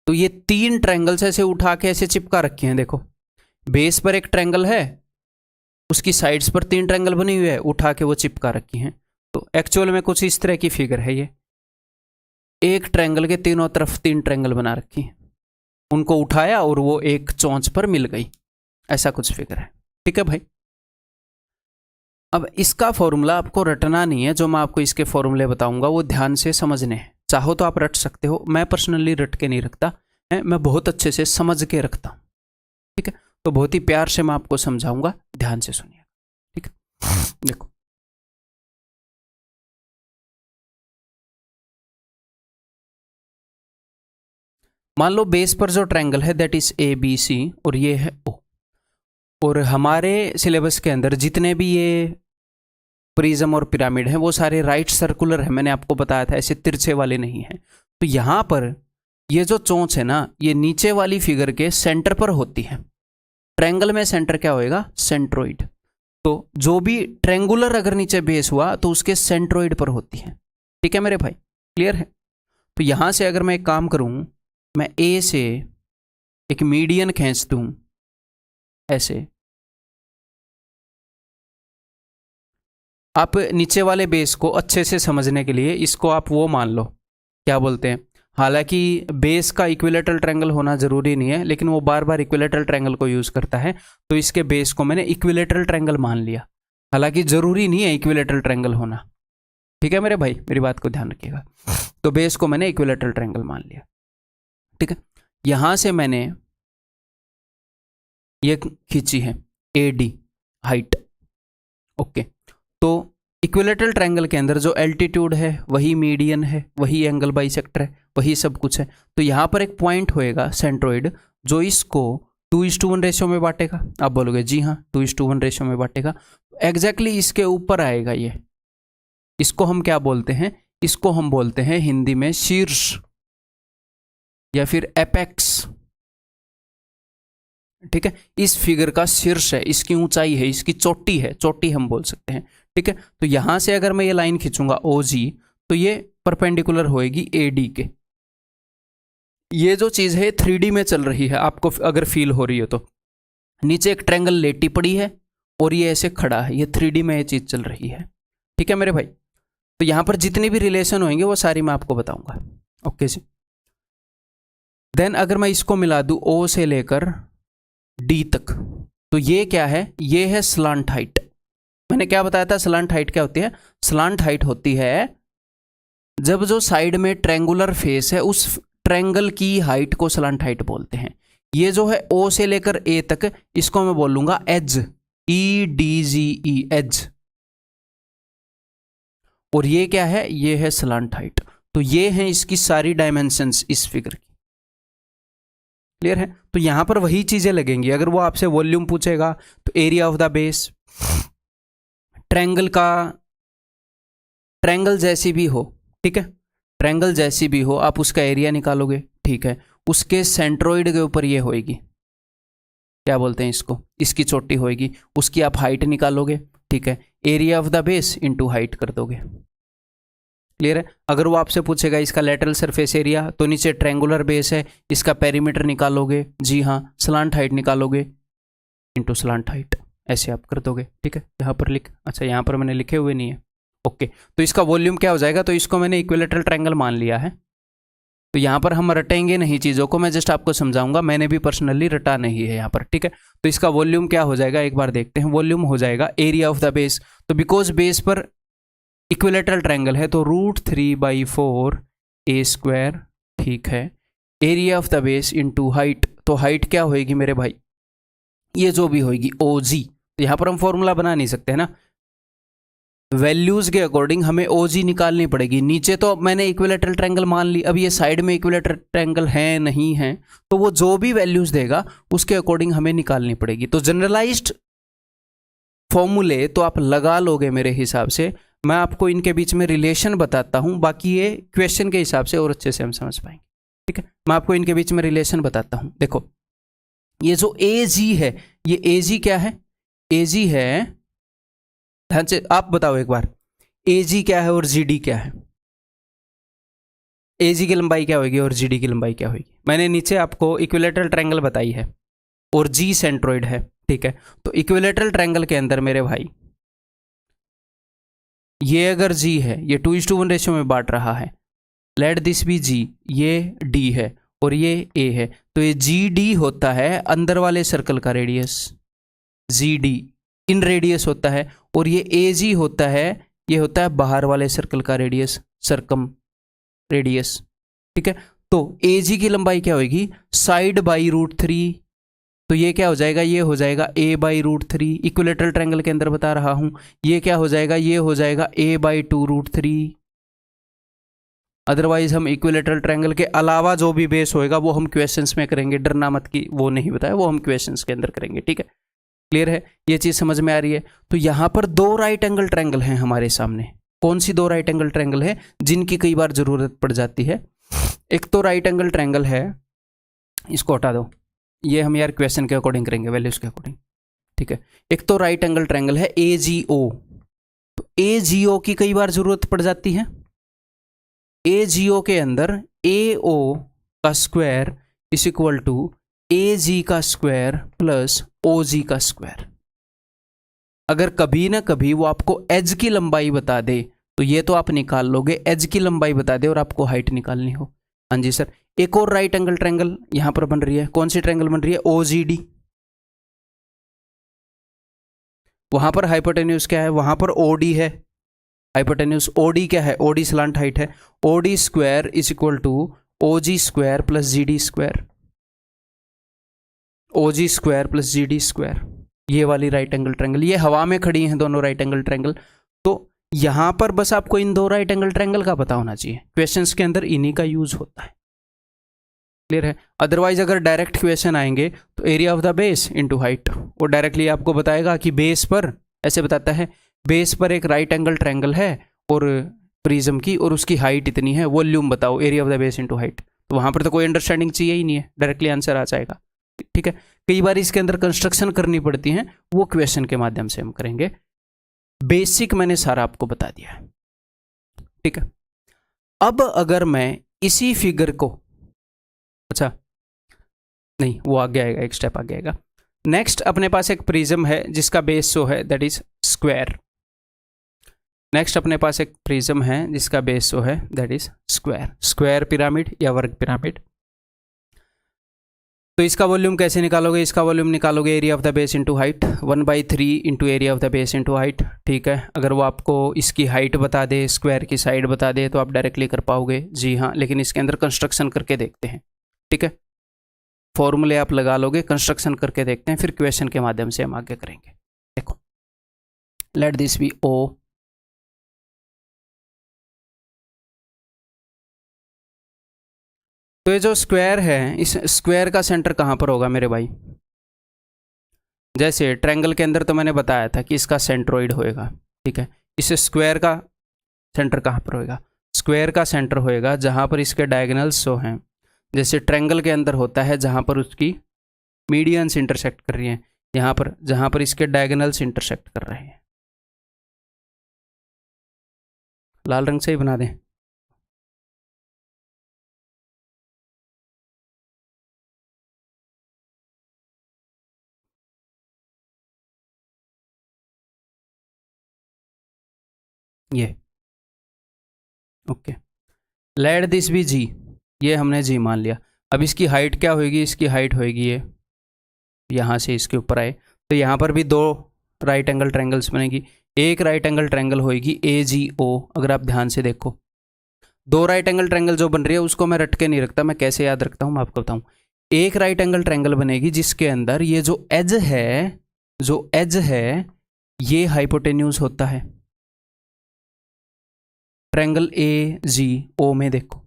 तो ये तीन ट्रायंगल्स ऐसे उठा के ऐसे चिपका रखे हैं, देखो बेस पर एक ट्रायंगल है, उसकी साइड्स पर तीन ट्रायंगल बनी हुई है, उठा के वो चिपका रखी हैं। तो एक्चुअल में कुछ इस तरह की फिगर है, ये एक ट्रायंगल के तीनों तरफ तीन ट्रायंगल बना रखी हैं, उनको उठाया और वो एक चोंच पर मिल गई, ऐसा कुछ फिगर है, ठीक है भाई। अब इसका फॉर्मूला आपको रटना नहीं है, जो मैं आपको इसके फॉर्मूले बताऊंगा वो ध्यान से समझने हैं, चाहो तो आप रट सकते हो, मैं पर्सनली रट के नहीं रखता है, मैं बहुत अच्छे से समझ के रखता हूं, ठीक है। तो बहुत ही प्यार से मैं आपको समझाऊंगा, ध्यान से सुनिए, ठीक है। देखो मान लो बेस पर जो ट्रायंगल है दैट इज ABC और ये है O, और हमारे सिलेबस के अंदर जितने भी ये प्रिज्म और पिरामिड हैं वो सारे राइट सर्कुलर है, मैंने आपको बताया था, ऐसे तिरछे वाले नहीं हैं। तो यहाँ पर ये जो चोंच है ना, ये नीचे वाली फिगर के सेंटर पर होती है, ट्रायंगल में सेंटर क्या होएगा, सेंट्रोइड। तो जो भी ट्रायंगुलर अगर नीचे बेस हुआ तो उसके सेंट्रोइड पर होती है, ठीक है मेरे भाई, क्लियर है। तो यहां से अगर मैं एक काम करूं, मैं ए से एक मीडियन खींच दूं ऐसे, आप नीचे वाले बेस को अच्छे से समझने के लिए इसको आप वो मान लो, क्या बोलते हैं, हालांकि बेस का इक्विलेटरल ट्रायंगल होना जरूरी नहीं है, लेकिन वो बार बार इक्विलेटरल ट्रायंगल को यूज करता है, तो इसके बेस को मैंने इक्विलेटरल ट्रायंगल मान लिया, हालांकि जरूरी नहीं है इक्विलेटरल ट्रायंगल होना, ठीक है मेरे भाई, मेरी बात को ध्यान रखिएगा। तो बेस को मैंने इक्विलेटरल ट्रायंगल मान लिया, ठीक है। यहां से मैंने ये खींची है AD हाइट, ओके। तो इक्विलेटरल ट्रायंगल के अंदर जो एल्टीट्यूड है वही मीडियन है, वही एंगल बाइसेक्टर है, वही सब कुछ है। तो यहाँ पर एक पॉइंट होएगा सेंट्रोइड जो इसको 2:1 रेशियो में बांटेगा, आप बोलोगे जी हाँ 2:1 रेशियो में बांटेगा, एग्जैक्टली इसके ऊपर आएगा ये, इसको हम क्या बोलते हैं, इसको हम बोलते हैं हिंदी में शीर्ष, या फिर एपेक्स, ठीक है, इस फिगर का शीर्ष है, इसकी ऊंचाई है, इसकी चोटी है, चोटी हम बोल सकते हैं, ठीक है। तो यहां से अगर मैं ये लाइन खींचूंगा OG, तो ये परपेंडिकुलर होएगी AD के। ये जो चीज है 3D में चल रही है, आपको अगर फील हो रही हो तो नीचे एक ट्रायंगल लेटी पड़ी है और ये ऐसे खड़ा है, ये 3D में ये चीज चल रही है, ठीक है मेरे भाई। तो यहां पर जितनी भी रिलेशन होंगे वो सारी मैं आपको बताऊंगा, ओके जी। देन अगर मैं इसको मिला दूं O से लेकर D तक, तो ये क्या है, ये है स्लांट हाइट। मैंने क्या बताया था, स्लांट हाइट क्या होती है? स्लांट हाइट होती है जब जो साइड में ट्रायंगुलर फेस है उस ट्रायंगल की हाइट को स्लांट हाइट बोलते हैं। ये जो है O से लेकर A तक, इसको मैं बोलूंगा एज, EDGE, एज। और ये क्या है, ये है स्लांट हाइट। तो ये है इसकी सारी डायमेंशंस इस फिगर की, क्लियर है। तो यहां पर वही चीजें लगेंगी। अगर वो आपसे वॉल्यूम पूछेगा तो area of the base, triangle का, ट्रायंगल जैसी भी हो, ठीक है, ट्रायंगल जैसी भी हो आप उसका एरिया निकालोगे, ठीक है। उसके सेंट्रोइड के ऊपर ये होएगी, क्या बोलते हैं इसको, इसकी चोटी होएगी, उसकी आप हाइट निकालोगे, ठीक है। Area of the base into height कर दोगे, क्लियर है। अगर वो आपसे पूछेगा इसका लेटरल सरफेस एरिया, तो नीचे ट्रायंगुलर बेस है, इसका पेरीमीटर निकालोगे, जी हाँ, स्लांट हाइट निकालोगे इनटू स्लांट हाइट, ऐसे आप कर दोगे, ठीक है। यहाँ पर लिख, अच्छा यहाँ पर मैंने लिखे हुए नहीं है, ओके। तो इसका वॉल्यूम क्या हो जाएगा, तो इसको मैंने इक्विलेटरल ट्रायंगल मान लिया है। तो यहाँ पर हम रटेंगे नहीं चीज़ों को, मैं जस्ट आपको समझाऊंगा, मैंने भी पर्सनली रटा नहीं है यहाँ पर, ठीक है। तो इसका वॉल्यूम क्या हो जाएगा, एक बार देखते हैं। वॉल्यूम हो जाएगा एरिया ऑफ द बेस, तो बिकॉज बेस पर इक्विलेटरल ट्रायंगल है तो √3/4 A², ठीक है। Area of the base into height, तो हाइट क्या होएगी मेरे भाई, ये जो भी होएगी OG। तो यहाँ पर हम फॉर्मूला बना नहीं सकते है ना, वैल्यूज के अकॉर्डिंग हमें OG निकालनी पड़ेगी। नीचे तो मैंने इक्विलेटरल ट्रायंगल मान ली, अब ये साइड में इक्विलेटरल ट्रायंगल है नहीं है, तो वो जो भी वैल्यूज देगा उसके अकॉर्डिंग हमें निकालनी पड़ेगी। तो जनरलाइज्ड फॉर्मूले तो आप लगा लोगे मेरे हिसाब से, मैं आपको इनके बीच में रिलेशन बताता हूं, बाकी ये क्वेश्चन के हिसाब से और अच्छे से हम समझ पाएंगे, ठीक है। मैं आपको इनके बीच में रिलेशन बताता हूं। देखो ये जो AG है, ये AG क्या है, AG है, ध्यान से आप बताओ एक बार, AG क्या है और GD क्या है। AG की लंबाई क्या होगी और GD की लंबाई क्या होगी। मैंने नीचे आपको इक्विलेटरल ट्रायंगल बताई है और G सेंट्रोइड है, ठीक है। तो इक्विलेटरल ट्रायंगल के अंदर मेरे भाई ये अगर G है, ये 2:1 रेशियो में बांट रहा है, लेट दिस बी G, ये D है और ये A है, तो ये GD होता है अंदर वाले सर्कल का रेडियस, GD इन रेडियस होता है, और ये AG होता है, ये होता है बाहर वाले सर्कल का रेडियस, सर्कम रेडियस, ठीक है। तो AG की लंबाई क्या होगी, साइड बाई √3, तो ये क्या हो जाएगा, ये हो जाएगा A/√3, इक्विलेटरल ट्रायंगल के अंदर बता रहा हूं। ये क्या हो जाएगा, ये हो जाएगा A/2√3। अदरवाइज हम इक्विलेटरल ट्रायंगल के अलावा जो भी बेस होएगा वो हम क्वेश्चंस में करेंगे, डरना मत कि वो नहीं बताया, वो हम क्वेश्चंस के अंदर करेंगे, ठीक है। क्लियर है, ये चीज समझ में आ रही है। तो यहां पर 2 राइट एंगल ट्रायंगल हैं हमारे सामने। कौन सी 2 राइट एंगल ट्रायंगल है जिनकी कई बार जरूरत पड़ जाती है। एक तो राइट एंगल ट्रायंगल है, इसको हटा दो, ये हम यार क्वेश्चन के अकॉर्डिंग करेंगे, वैल्यूज के अकॉर्डिंग, ठीक है। एक तो राइट एंगल ट्रायंगल है AGO, तो AGO की कई बार जरूरत पड़ जाती है। AGO के अंदर AO का square is equal to AG का स्क्वायर प्लस OG का स्क्वायर। अगर कभी ना कभी वो आपको एज की लंबाई बता दे तो ये तो आप निकाल लोगे, एज की लंबाई बता दे और आपको हाइट निकालनी हो। हाँ जी सर, एक और राइट एंगल ट्रायंगल यहां पर बन रही है, कौन सी ट्रायंगल बन रही है, OGD। वहां पर हाइपोटेन्यूज क्या है, वहां पर OD है, हाइपोटेन्यूज OD क्या है, OD स्लांट हाइट है, OD square is equal to OG square plus GD square, OG square plus GD square. ये वाली राइट एंगल ट्रायंगल, ये हवा में खड़ी हैं दोनों राइट एंगल ट्रायंगल। तो यहां पर बस आपको इन 2 राइट एंगल ट्रायंगल का पता होना चाहिए, क्वेश्चंस के अंदर इन्हीं का यूज होता है, क्लियर है। अदरवाइज अगर डायरेक्ट क्वेश्चन आएंगे तो area of the base into height, वो डायरेक्टली आपको बताएगा कि बेस पर, ऐसे बताता है, बेस पर एक राइट एंगल ट्रायंगल है और प्रिज्म की, और उसकी हाइट इतनी है, वॉल्यूम बताओ, area of the base into height. तो वहाँ पर तो कोई अंडरस्टैंडिंग चाहिए ही नहीं है, डायरेक्टली आंसर आ जाएगा। ठीक है, कई बार इसके अंदर कंस्ट्रक्शन करनी पड़ती है, वो क्वेश्चन के माध्यम से हम करेंगे। बेसिक मैंने सारा आपको बता दिया है। ठीक है, अब अगर मैं इसी फिगर को, अच्छा नहीं वो आगे आएगा, एक स्टेप आगे आएगा। नेक्स्ट अपने पास एक प्रिज्म है जिसका बेस जो है दैट इज स्क्वायर। नेक्स्ट अपने पास एक प्रिज्म है जिसका बेस जो है that is square, square pyramid या वर्ग पिरामिड। तो इसका वॉल्यूम कैसे निकालोगे? इसका वॉल्यूम निकालोगे area of the base into height, 1/3 into area of the base into height. ठीक है, अगर वो आपको इसकी हाइट बता दे, स्क्वायर की साइड बता दे, तो आप डायरेक्टली कर पाओगे। जी हाँ, लेकिन इसके अंदर कंस्ट्रक्शन करके देखते हैं। ठीक है, फॉर्मूले आप लगा लोगे, कंस्ट्रक्शन करके देखते हैं, फिर क्वेश्चन के माध्यम से हम आगे करेंगे। देखो, लेट दिस बी ओ, तो ये जो स्क्वायर है, इस स्क्वायर का सेंटर कहाँ पर होगा मेरे भाई? जैसे ट्रायंगल के अंदर तो मैंने बताया था कि इसका सेंट्रोइड होएगा। ठीक है, इस स्क्वायर का सेंटर कहाँ पर होएगा? स्क्वायर का सेंटर होएगा जहाँ पर इसके डायगोनल्स जो हैं, जैसे ट्रायंगल के अंदर होता है जहाँ पर उसकी मीडियंस इंटरसेक्ट कर रही हैं, यहाँ पर जहाँ पर इसके डायगोनल्स इंटरसेक्ट कर रहे हैं। लाल रंग से ही बना दें। ये ओके, लेट दिस बी जी, ये हमने जी मान लिया। अब इसकी हाइट क्या होगी? इसकी हाइट होगी ये, यहाँ से इसके ऊपर आए तो यहाँ पर भी दो राइट एंगल ट्रायंगल्स बनेगी। एक राइट एंगल ट्रायंगल होगी AGO। अगर आप ध्यान से देखो, दो राइट एंगल ट्रायंगल जो बन रही है उसको मैं रट के नहीं रखता, मैं कैसे याद रखता हूँ मैं आपको बताऊँ। एक राइट एंगल ट्रायंगल बनेगी जिसके अंदर ये जो एज है, जो एज है ये हाइपोटेन्यूज होता है ट्रायंगल AGO में। देखो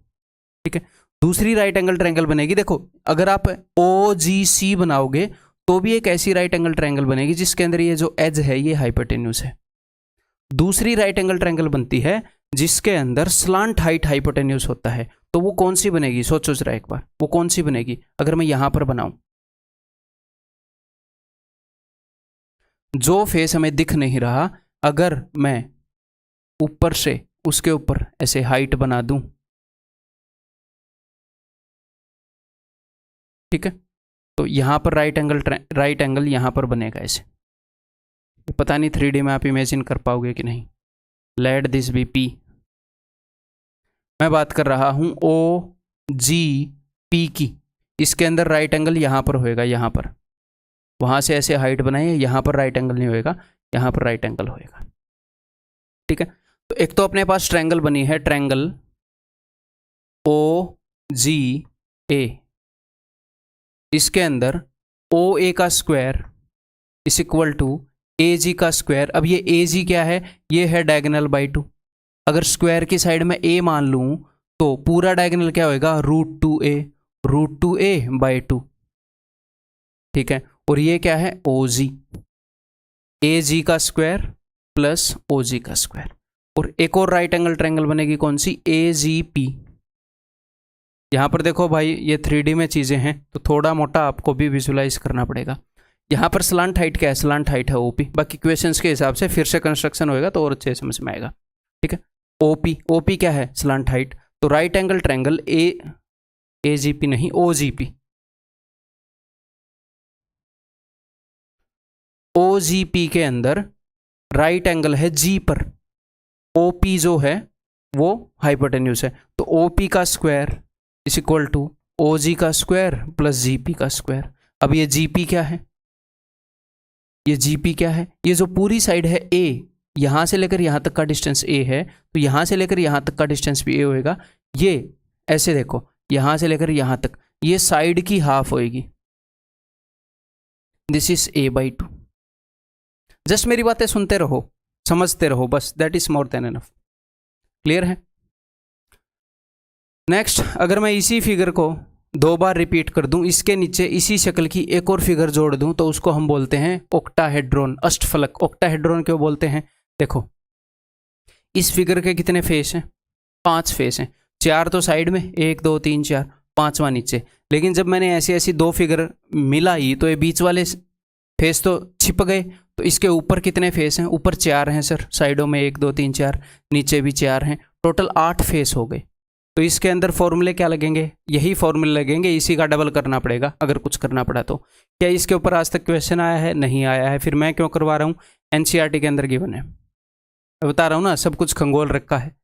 ठीक है, दूसरी राइट एंगल ट्रायंगल बनेगी। देखो, अगर आप OGC बनाओगे तो भी एक ऐसी राइट एंगल ट्रायंगल बनेगी जिसके अंदर ये जो एज है ये हाइपोटेन्यूज है। दूसरी राइट एंगल ट्रायंगल बनती है जिसके अंदर स्लांट हाइट हाइपोटेन्यूज होता है। तो वो कौन सी बनेगी? सोचो जरा एक बार, वो कौन सी बनेगी? अगर मैं यहां पर बनाऊं, जो फेस हमें दिख नहीं रहा, अगर मैं ऊपर से उसके ऊपर ऐसे हाइट बना दूं, ठीक है, तो यहां पर राइट एंगल यहां पर बनेगा ऐसे। पता नहीं 3D में आप इमेजिन कर पाओगे कि नहीं। Let this be P। मैं बात कर रहा हूं OGP की, इसके अंदर राइट एंगल यहां पर होएगा, यहां पर, वहां से ऐसे हाइट बनाए, यहां पर राइट एंगल नहीं होएगा, यहां पर राइट एंगल होएगा। ठीक है, तो एक तो अपने पास ट्रायंगल बनी है, ट्रायंगल OGA, इसके अंदर OA का square is equal to AG का स्क्वायर। अब ये AG क्या है? ये है डायगोनल बाई 2। अगर स्क्वायर की साइड में A मान लूं तो पूरा डायगोनल क्या होएगा? √2A by 2। ठीक है, और ये क्या है? OG, AG का स्क्वायर प्लस OG का स्क्वायर। और एक और राइट एंगल ट्रायंगल बनेगी, कौन सी? AGP। यहां पर देखो भाई, ये 3D में चीजें हैं तो थोड़ा मोटा आपको भी विजुलाइज करना पड़ेगा। यहाँ पर स्लांट हाइट क्या है? स्लांट हाइट है OP। बाकी क्वेश्चंस के हिसाब से फिर से कंस्ट्रक्शन होएगा तो और अच्छे समझ में आएगा। ठीक है, OP क्या है? Slant height. तो राइट एंगल ट्रायंगल AGP नहीं, OGP के अंदर राइट एंगल है G पर, OP जो है वो हाइपोटेन्यूज है, तो OP का square is equal to OG का स्क्वायर प्लस GP का स्क्वायर। अब ये GP क्या है? ये GP क्या है? ये जो पूरी साइड है A, यहां से लेकर यहां तक का डिस्टेंस A है, तो यहां से लेकर यहां तक का डिस्टेंस भी A होएगा। ये ऐसे देखो, यहां से लेकर यहां तक, ये साइड की हाफ होएगी। This is A by 2। Just मेरी बातें सुनते रहो, समझते रहो, बस, that is more than enough. Clear है? नेक्स्ट, अगर मैं इसी फिगर को दो बार रिपीट कर दूं, इसके नीचे इसी शक्ल की एक और फिगर जोड़ दूं, तो उसको हम बोलते हैं ऑक्टाहेड्रॉन, अष्टफलक। ऑक्टाहेड्रॉन क्यों बोलते हैं? देखो, इस फिगर के कितने फेस हैं? 5 फेस हैं। 4 तो साइड में, 1 2 3 4, 5वां नीचे। लेकिन जब मैंने ऐसी ऐसी 2 फिगर मिलाई तो ये बीच वाले फेस तो छिप गए। तो इसके ऊपर कितने फेस हैं? ऊपर 4 हैं सर, साइडों में 1 2 3 4, नीचे भी 4 हैं, टोटल 8 फेस हो गए। तो इसके अंदर फॉर्मूले क्या लगेंगे? यही फॉर्मूले लगेंगे, इसी का डबल करना पड़ेगा अगर कुछ करना पड़ा तो। क्या इसके ऊपर आज तक क्वेश्चन आया है? नहीं आया है। फिर मैं क्यों करवा रहा हूँ? एनसीईआरटी के अंदर गिवन है, बता रहा हूँ ना, सब कुछ खंगोल रखा है।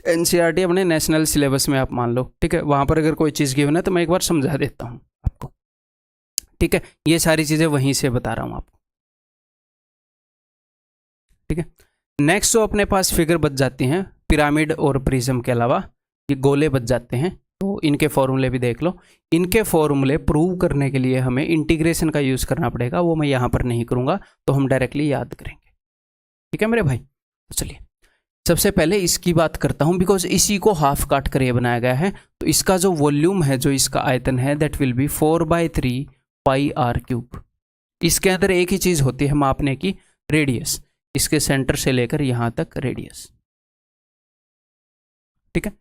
एनसीईआरटी अपने नेशनल सिलेबस में आप मान लो, ठीक है, वहाँ पर अगर कोई चीज़ गिवन है तो मैं एक बार समझा देता हूँ आपको, ठीक है। ये सारी चीज़ें वहीं से बता रहा हूँ आपको, ठीक है। नेक्स्ट जो अपने पास फिगर बच जाती हैं पिरामिड और प्रिज्म के अलावा, ये गोले बच जाते हैं। तो इनके फॉर्मूले भी देख लो। इनके फॉर्मूले प्रूव करने के लिए हमें इंटीग्रेशन का यूज़ करना पड़ेगा, वो मैं यहाँ पर नहीं करूँगा, तो हम डायरेक्टली याद करेंगे, ठीक है मेरे भाई। तो चलिए सबसे पहले इसकी बात करता हूँ, बिकॉज इसी को हाफ काट कर ये बनाया गया है। तो इसका जो वॉल्यूम है, जो इसका आयतन है, दैट विल बी 4/3 πr³। इसके अंदर एक ही चीज़ होती है मापने की, रेडियस। इसके सेंटर से लेकर यहाँ तक रेडियस, ठीक है।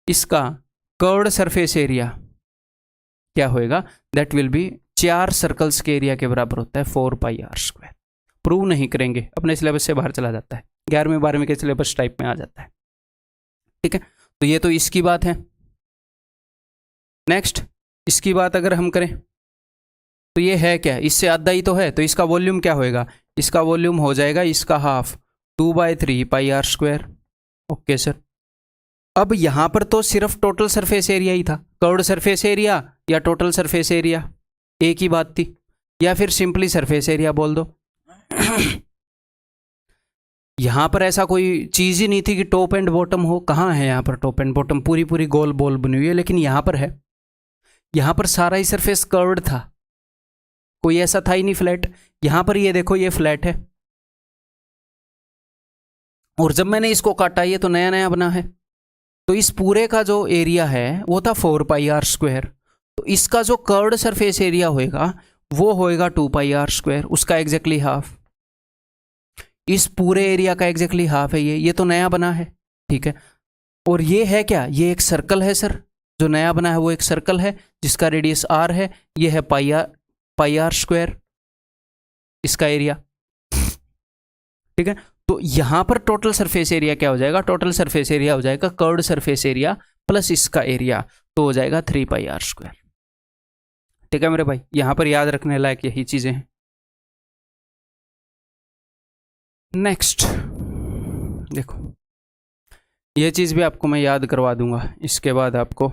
इसका कर्व्ड सरफेस एरिया क्या होएगा? दैट विल बी 4 सर्कल्स के एरिया के बराबर होता है, 4πr²। प्रूव नहीं करेंगे, अपने सिलेबस से बाहर चला जाता है, 11वीं 12वीं के सिलेबस टाइप में आ जाता है, ठीक है। तो ये तो इसकी बात है। नेक्स्ट इसकी बात अगर हम करें तो ये है क्या? इससे आधा ही तो है, तो इसका वॉल्यूम क्या होएगा? इसका वॉल्यूम हो जाएगा इसका हाफ, 2/3 πr²। Okay sir. अब यहां पर तो सिर्फ टोटल सरफेस एरिया ही था, कर्व्ड सरफेस एरिया या टोटल सरफेस एरिया एक ही बात थी, या फिर सिंपली सरफेस एरिया बोल दो। यहां पर ऐसा कोई चीज ही नहीं थी कि टॉप एंड बॉटम हो। कहाँ है यहाँ पर टॉप एंड बॉटम? पूरी पूरी गोल बॉल बनी हुई है, लेकिन यहां पर है। यहां पर सारा ही सरफेस कर्व्ड था, कोई ऐसा था ही नहीं फ्लैट। यहां पर ये देखो, ये फ्लैट है, और जब मैंने इसको काटा ये तो नया नया बना है। तो इस पूरे का जो एरिया है वो था 4πr²। तो इसका जो कर्व्ड सरफेस एरिया होएगा वो होएगा 2πr², उसका एग्जैक्टली हाफ। इस पूरे एरिया का एग्जैक्टली हाफ है ये तो नया बना है, ठीक है। और ये है क्या? ये एक सर्कल है सर, जो नया बना है वो एक सर्कल है जिसका रेडियस r है। ये है πr², इसका एरिया, ठीक है। तो यहां पर टोटल सरफेस एरिया क्या हो जाएगा? टोटल सरफेस एरिया हो जाएगा कर्व्ड सरफेस एरिया प्लस इसका एरिया, तो हो जाएगा 3πr², ठीक है मेरे भाई। यहां पर याद रखने लायक यही चीजें हैं। नेक्स्ट देखो, ये चीज भी आपको मैं याद करवा दूंगा, इसके बाद आपको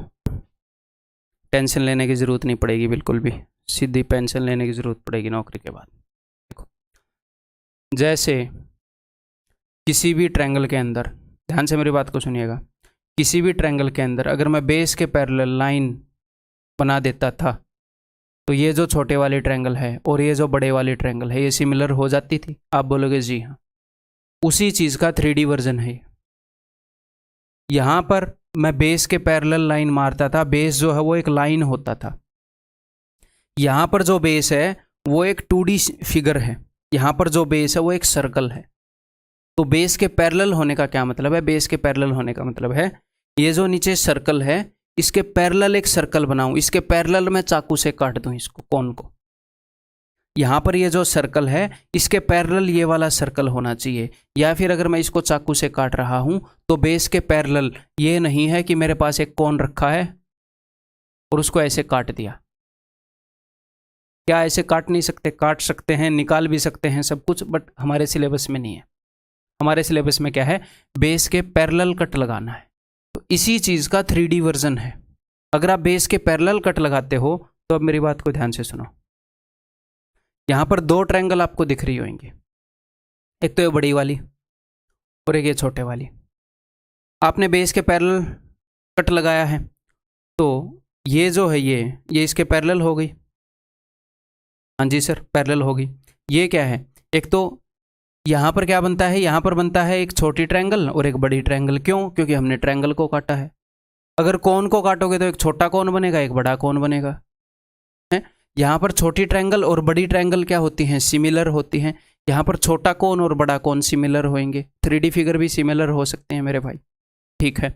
टेंशन लेने की जरूरत नहीं पड़ेगी, बिल्कुल भी सीधी पेंशन लेने की जरूरत पड़ेगी नौकरी के बाद। देखो, जैसे किसी भी ट्रायंगल के अंदर, ध्यान से मेरी बात को सुनिएगा, किसी भी ट्रायंगल के अंदर अगर मैं बेस के पैरेलल लाइन बना देता था तो ये जो छोटे वाले ट्रायंगल है और ये जो बड़े वाले ट्रायंगल है ये सिमिलर हो जाती थी। आप बोलोगे जी हाँ, उसी चीज़ का 3D वर्जन है। यहाँ पर मैं बेस के पैरेलल लाइन मारता था, बेस जो है वो एक लाइन होता था। यहाँ पर जो बेस है वो एक 2D फिगर है, यहाँ पर जो बेस है वो एक सर्कल है। तो बेस के पैरेलल होने का क्या मतलब है? बेस के पैरेलल होने का मतलब है ये जो नीचे सर्कल है इसके पैरेलल एक सर्कल बनाऊं, इसके पैरेलल में चाकू से काट दूं इसको, कोन को। यहाँ पर ये जो सर्कल है इसके पैरेलल ये वाला सर्कल होना चाहिए। या फिर अगर मैं इसको चाकू से काट रहा हूं तो बेस के पैरेलल ये नहीं है कि मेरे पास एक कोन रखा है और उसको ऐसे काट दिया। क्या ऐसे काट नहीं सकते? काट सकते हैं, निकाल भी सकते हैं सब कुछ, बट हमारे सिलेबस में नहीं है। हमारे सिलेबस में क्या है? बेस के पैरेलल कट लगाना है। तो इसी चीज़ का 3D वर्जन है। अगर आप बेस के पैरेलल कट लगाते हो तो अब मेरी बात को ध्यान से सुनो। यहाँ पर 2 ट्रायंगल आपको दिख रही होंगी, एक तो ये बड़ी वाली और एक ये छोटे वाली। आपने बेस के पैरेलल कट लगाया है तो ये जो है ये इसके पैरेलल हो गई। हाँ जी सर, पैरेलल होगी। ये क्या है? एक तो यहाँ पर क्या बनता है? यहाँ पर बनता है एक छोटी ट्रायंगल और एक बड़ी ट्रायंगल। क्यों? क्योंकि हमने ट्रायंगल को काटा है। अगर कोन को काटोगे तो एक छोटा कोन बनेगा, एक बड़ा कोन बनेगा। यहाँ पर छोटी ट्रायंगल और बड़ी ट्रायंगल क्या होती हैं? सिमिलर होती हैं। यहाँ पर छोटा कोन और बड़ा कोन सिमिलर होंगे। 3D फिगर भी सिमिलर हो सकते हैं मेरे भाई, ठीक है।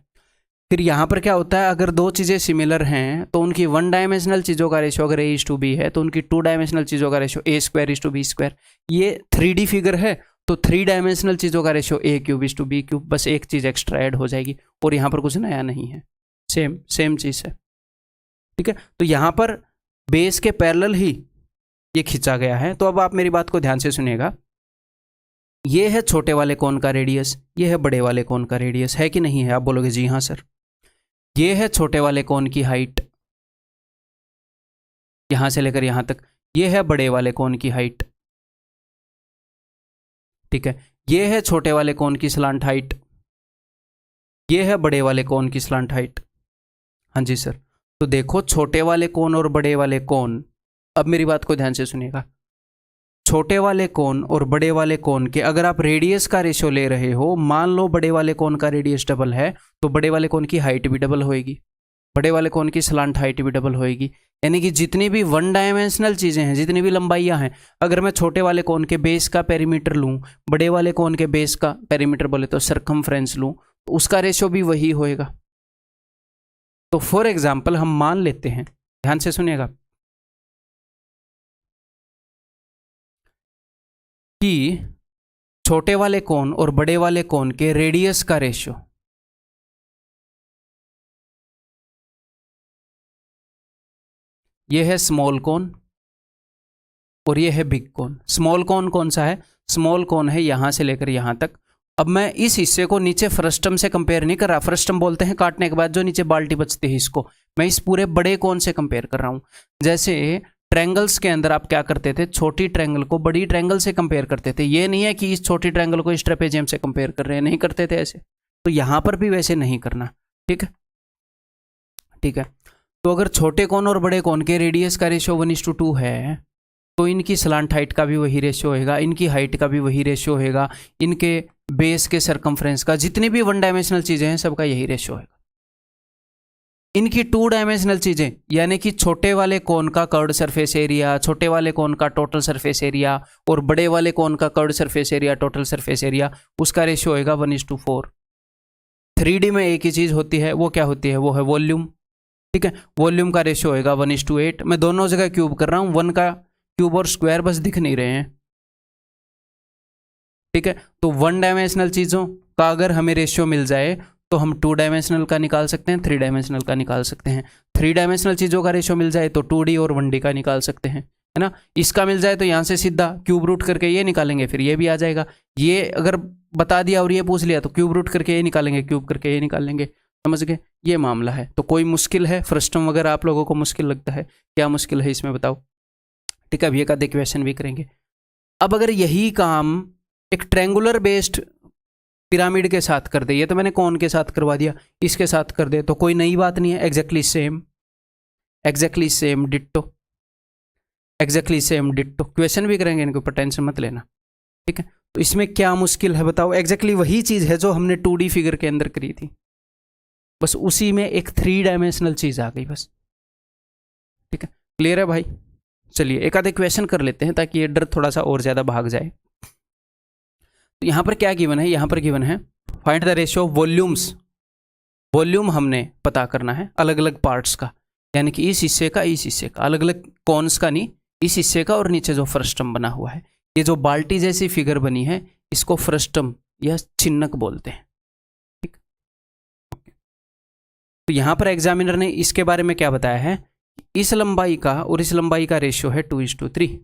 फिर यहाँ पर क्या होता है, अगर दो चीज़ें सिमिलर हैं तो उनकी वन डायमेंशनल चीज़ों का रेशियो अगर A:B है तो उनकी टू डायमेंशनल चीज़ों का रेशियो A²:B²। ये 3D फिगर है तो 3 डायमेंशनल चीज़ों का रेशियो A³ बस एक चीज़ एक्स्ट्रा ऐड हो जाएगी और यहाँ पर कुछ नया नहीं है, सेम चीज़ है। ठीक है, तो यहाँ पर बेस के पैरेलल ही ये खींचा गया है। तो अब आप मेरी बात को ध्यान से सुनिएगा। ये है छोटे वाले कोन का रेडियस, ये है बड़े वाले कोन का रेडियस, है कि नहीं है? आप बोलोगे जी हाँ सर। ये है छोटे वाले कोन की हाइट, यहां से लेकर यहां तक। ये है बड़े वाले कोन की हाइट। ठीक है, ये है छोटे वाले कोन की स्लांट हाइट, ये है बड़े वाले कोन की स्लांट हाइट। हाँ जी सर। तो देखो छोटे वाले कोन और बड़े वाले कोन, अब मेरी बात को ध्यान से सुनिएगा। छोटे वाले कोन और बड़े वाले कोन के अगर आप रेडियस का रेशियो ले रहे हो, मान लो बड़े वाले कोन का रेडियस डबल है तो बड़े वाले कोन की हाइट भी डबल होएगी, बड़े वाले कोन की स्लांट हाइट भी डबल होएगी। यानी कि जितनी भी वन डायमेंशनल चीज़ें हैं, जितनी भी लंबाइयां हैं, अगर मैं छोटे वाले कोन के बेस का पेरीमीटर लूँ, बड़े वाले कोन के बेस का पेरीमीटर बोले तो सरकमफ्रेंस लूँ, तो उसका रेशियो भी वही होएगा। तो फॉर एग्जाम्पल हम मान लेते हैं, ध्यान से सुनिएगा, कि छोटे वाले कोन और बड़े वाले कोन के रेडियस का रेशियो, ये है स्मॉल कोन और ये है बिग कोन। स्मॉल कोन कौन सा है? स्मॉल कोन है यहां से लेकर यहां तक। अब मैं इस हिस्से को नीचे फ्रस्टम से कंपेयर नहीं कर रहा, फ्रस्टम बोलते हैं काटने के बाद जो नीचे बाल्टी बचती है, इसको मैं इस पूरे बड़े कोन से कंपेयर कर रहा हूं। जैसे ट्रायंगल्स के अंदर आप क्या करते थे, छोटी ट्रायंगल को बड़ी ट्रायंगल से कंपेयर करते थे। ये नहीं है कि इस छोटी ट्रायंगल को इस ट्रेपेजियम से कंपेयर कर रहे हैं, नहीं करते थे ऐसे। तो यहां पर भी वैसे नहीं करना। ठीक है, ठीक है। तो अगर छोटे कोन और बड़े कोन के रेडियस का रेशियो 1:2 है तो इनकी स्लांट हाइट का भी वही रेशियो होगा, इनकी हाइट का भी वही रेशियो होगा, इनके बेस के सरकमफ्रेंस का, जितनी भी वन डायमेंशनल चीजें हैं सबका यही रेशियो होगा। इनकी टू डायमेंशनल चीजें यानी कि छोटे वाले कोन का कर्व्ड सरफेस एरिया, छोटे वाले कोन का टोटल सरफेस एरिया और बड़े वाले कोन का curved surface area, total surface area, उसका रेशियो होगा 1:4। 3D में एक ही चीज होती है, वो क्या होती है? वो है वॉल्यूम। ठीक है, वॉल्यूम का रेशियो होगा 1:8। मैं दोनों जगह क्यूब कर रहा हूं, 1 का क्यूब और स्क्वायर बस दिख नहीं रहे हैं। ठीक है, तो वन डायमेंशनल चीजों का अगर हमें रेशियो मिल जाए तो हम 2 डायमेंशनल का निकाल सकते हैं, 3 डायमेंशनल का निकाल सकते हैं। 3 डायमेंशनल चीजों का रेशियो मिल जाए तो 2D और 1D का निकाल सकते हैं, है ना। इसका मिल जाए तो यहाँ से सीधा क्यूब रूट करके ये निकालेंगे, फिर ये भी आ जाएगा। ये अगर बता दिया और ये पूछ लिया तो क्यूब रूट करके ये निकालेंगे, क्यूब करके ये निकालेंगे। समझ गए? ये मामला है। तो कोई मुश्किल है? फ्रस्टम वगैरह आप लोगों को मुश्किल लगता है? क्या मुश्किल है इसमें बताओ? ठीक है, अब ये का क्वेश्चन भी करेंगे। अब अगर यही काम एक ट्रायंगुलर बेस्ड पिरामिड के साथ कर दे, ये तो मैंने कौन के साथ करवा दिया, इसके साथ कर दे तो कोई नई बात नहीं है। Exactly same, exactly same ditto, exactly same ditto. Question भी करेंगे, इनके ऊपर टेंशन मत लेना। ठीक है, तो इसमें क्या मुश्किल है बताओ? एग्जैक्टली वही चीज है जो हमने 2D फिगर के अंदर करी थी, बस उसी में एक 3 डायमेंशनल चीज आ गई बस। ठीक है, क्लियर है भाई? चलिए एक आधे क्वेश्चन कर लेते हैं ताकि ये डर थोड़ा सा और ज्यादा भाग जाए। तो यहां पर क्या गिवन है? यहां पर गिवन है find the ratio of volumes. Volume हमने पता करना है अलग अलग पार्ट्स का, यानी कि इस हिस्से का, इस हिस्से का, अलग अलग कॉन्स का नहीं, इस हिस्से का और नीचे जो फ्रस्टम बना हुआ है। ये जो बाल्टी जैसी फिगर बनी है इसको फ्रस्टम या छिन्नक बोलते हैं। ठीक, तो यहां पर एग्जामिनर ने इसके बारे में क्या बताया है? इस लंबाई का और इस लंबाई का रेशियो है 2:3,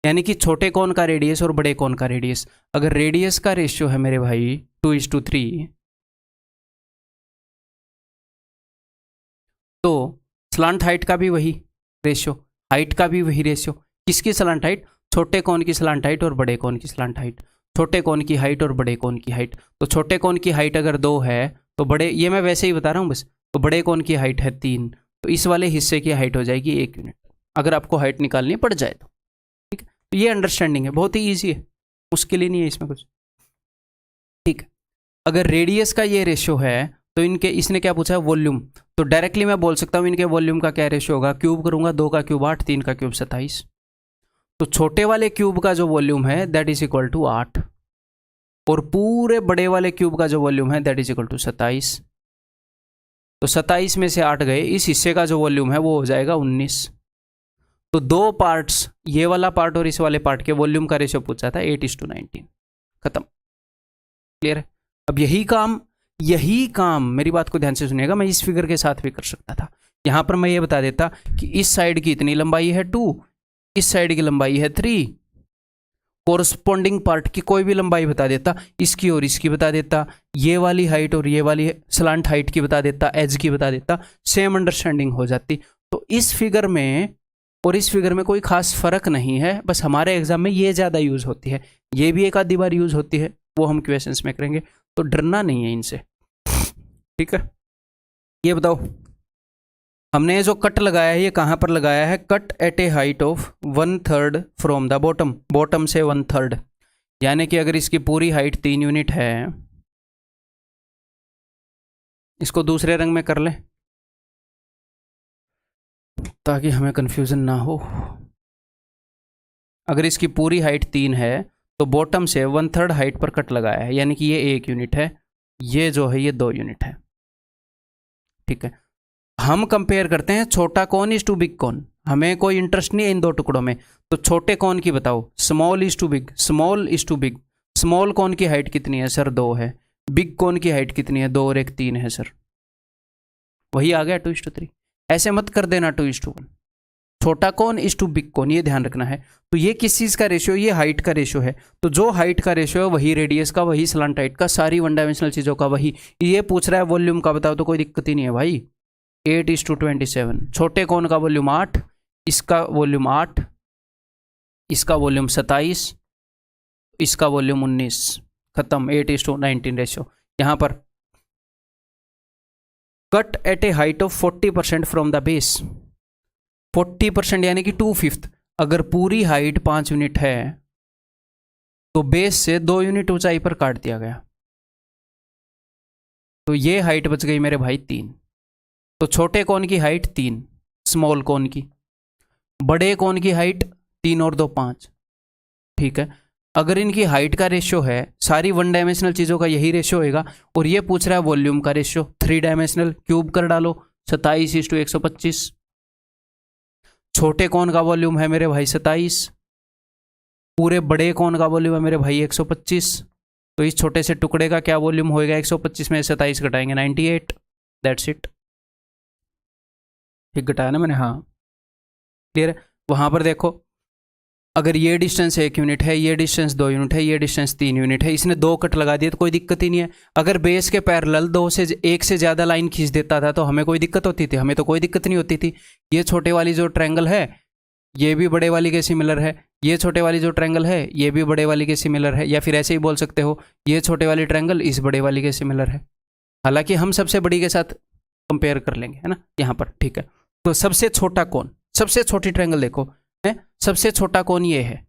यानी कि छोटे कोन का रेडियस और बड़े कोन का रेडियस। अगर रेडियस का रेशियो है मेरे भाई 2:3 तो स्लांट हाइट का भी वही रेशियो, हाइट का भी वही रेशियो। किसकी स्लांट हाइट? छोटे कोन की स्लांट हाइट और बड़े कोन की स्लांट हाइट। छोटे कोन की हाइट और बड़े कोन की हाइट। तो छोटे कोन की हाइट अगर 2 है तो बड़े, ये मैं वैसे ही बता रहा हूँ बस, तो बड़े कोन की हाइट है 3, तो इस वाले हिस्से की हाइट हो जाएगी 1 यूनिट, अगर आपको हाइट निकालनी पड़ जाए तो। ठीक है, तो ये अंडरस्टैंडिंग है, बहुत ही ईजी है, मुश्किल ही नहीं है इसमें कुछ। ठीक है, अगर रेडियस का ये रेशियो है तो इनके, इसने क्या पूछा है? वॉल्यूम। तो डायरेक्टली मैं बोल सकता हूँ इनके वॉल्यूम का क्या रेशियो होगा? क्यूब करूंगा, 2 का क्यूब 8, 3 का क्यूब 27। तो छोटे वाले क्यूब का जो वॉल्यूम है दैट इज इक्वल टू 8 और पूरे बड़े वाले क्यूब का जो वॉल्यूम है दैट इज इक्वल टू 27। तो 27 में से 8 गए, इस हिस्से का जो वॉल्यूम है वो हो जाएगा 19। तो दो पार्ट्स, ये वाला पार्ट और इस वाले पार्ट के वॉल्यूम का रेशियो पूछा था 8:19। खत्म। क्लियर है? अब यही काम मेरी बात को ध्यान से सुनिएगा, मैं इस फिगर के साथ भी कर सकता था। यहां पर मैं ये बता देता कि इस साइड की इतनी लंबाई है 2, इस साइड की लंबाई है 3, कोरस्पॉन्डिंग पार्ट की कोई भी लंबाई बता देता, इसकी और इसकी बता देता, ये वाली हाइट और ये वाली स्लांट हाइट की बता देता, एज की बता देता, सेम अंडरस्टैंडिंग हो जाती। तो इस फिगर में और इस फिगर में कोई खास फर्क नहीं है, बस हमारे एग्जाम में ये ज़्यादा यूज़ होती है, ये भी एक आधी बार यूज़ होती है, वो हम क्वेश्चंस में करेंगे, तो डरना नहीं है इनसे। ठीक है, ये बताओ हमने जो कट लगाया है ये कहाँ पर लगाया है? Cut at a height of 1/3 from the bottom, bottom से 1/3, यानी कि अगर इसकी पूरी हाइट 3 यूनिट है, इसको दूसरे रंग में कर लें ताकि हमें कंफ्यूजन ना हो। अगर इसकी पूरी हाइट 3 है तो बॉटम से 1/3 हाइट पर कट लगाया है, यानी कि ये 1 यूनिट है, ये जो है ये 2 यूनिट है। ठीक है, हम कंपेयर करते हैं छोटा कौन इज टू बिग कौन, हमें कोई इंटरेस्ट नहीं है इन दो टुकड़ों में, तो छोटे कौन की बताओ, small is to big, small is to big. Small कौन की हाइट कितनी है सर? 2 है। बिग कौन की हाइट कितनी है? 2 और 1 3 है सर। वही आ गया 2:3। ऐसे मत कर देना 2:1। छोटा कौन इज टू बिग कौन, ये ध्यान रखना है। तो ये किस चीज़ का रेशियो? ये हाइट का रेशियो है। तो जो हाइट का रेशियो है वही रेडियस का, वही स्लांट हाइट का, सारी वन डायमेंशनल चीज़ों का वही। ये पूछ रहा है वॉल्यूम का बताओ, तो कोई दिक्कत ही नहीं है भाई। 8:27। छोटे कौन का वॉल्यूम 8, इसका वॉल्यूम 8, इसका वॉल्यूम 27, इसका वॉल्यूम 19। खत्म। 8:19 रेशियो। यहां पर cut at a height of 40% from the base. 40% यानी कि 2/5। अगर पूरी हाइट 5 यूनिट है तो बेस से 2 यूनिट ऊंचाई पर काट दिया गया, तो ये हाइट बच गई मेरे भाई 3। तो छोटे कोन की हाइट 3, स्मॉल कोन की। बड़े कोन की हाइट 3 और 2 5। ठीक है, अगर इनकी हाइट का रेशियो है, सारी वन डायमेंशनल चीज़ों का यही रेशियो होएगा, और ये पूछ रहा है वॉल्यूम का रेशियो 3 डायमेंशनल, क्यूब कर डालो 27:125। छोटे कोन का वॉल्यूम है मेरे भाई 27, पूरे बड़े कोन का वॉल्यूम है मेरे भाई 125। तो इस छोटे से टुकड़े का क्या वॉल्यूम होएगा? 125 में 27 घटाएंगे 98। That's it. ठीक घटाया ना मैंने? हाँ, क्लियर है। वहां पर देखो, अगर ये डिस्टेंस 1 यूनिट है, ये डिस्टेंस 2 यूनिट है, ये डिस्टेंस 3 यूनिट है, इसने 2 कट लगा दिए तो कोई दिक्कत ही नहीं है। अगर बेस के पैरेलल 2 से 1 से ज़्यादा लाइन खींच देता था तो हमें कोई दिक्कत होती थी? हमें तो कोई दिक्कत नहीं होती थी। ये छोटे वाली जो ट्रायंगल है ये भी बड़े वाली के सिमिलर है, ये छोटे वाली जो ट्रायंगल है ये भी बड़े वाली के सिमिलर है, या फिर ऐसे ही बोल सकते हो ये छोटे वाली ट्रायंगल इस बड़े वाली के सिमिलर है। हालांकि हम सबसे बड़ी के साथ कंपेयर कर लेंगे, है ना, यहाँ पर। ठीक है, तो सबसे छोटा कौन, सबसे छोटी ट्रायंगल देखो है, सबसे छोटा कौन ये है,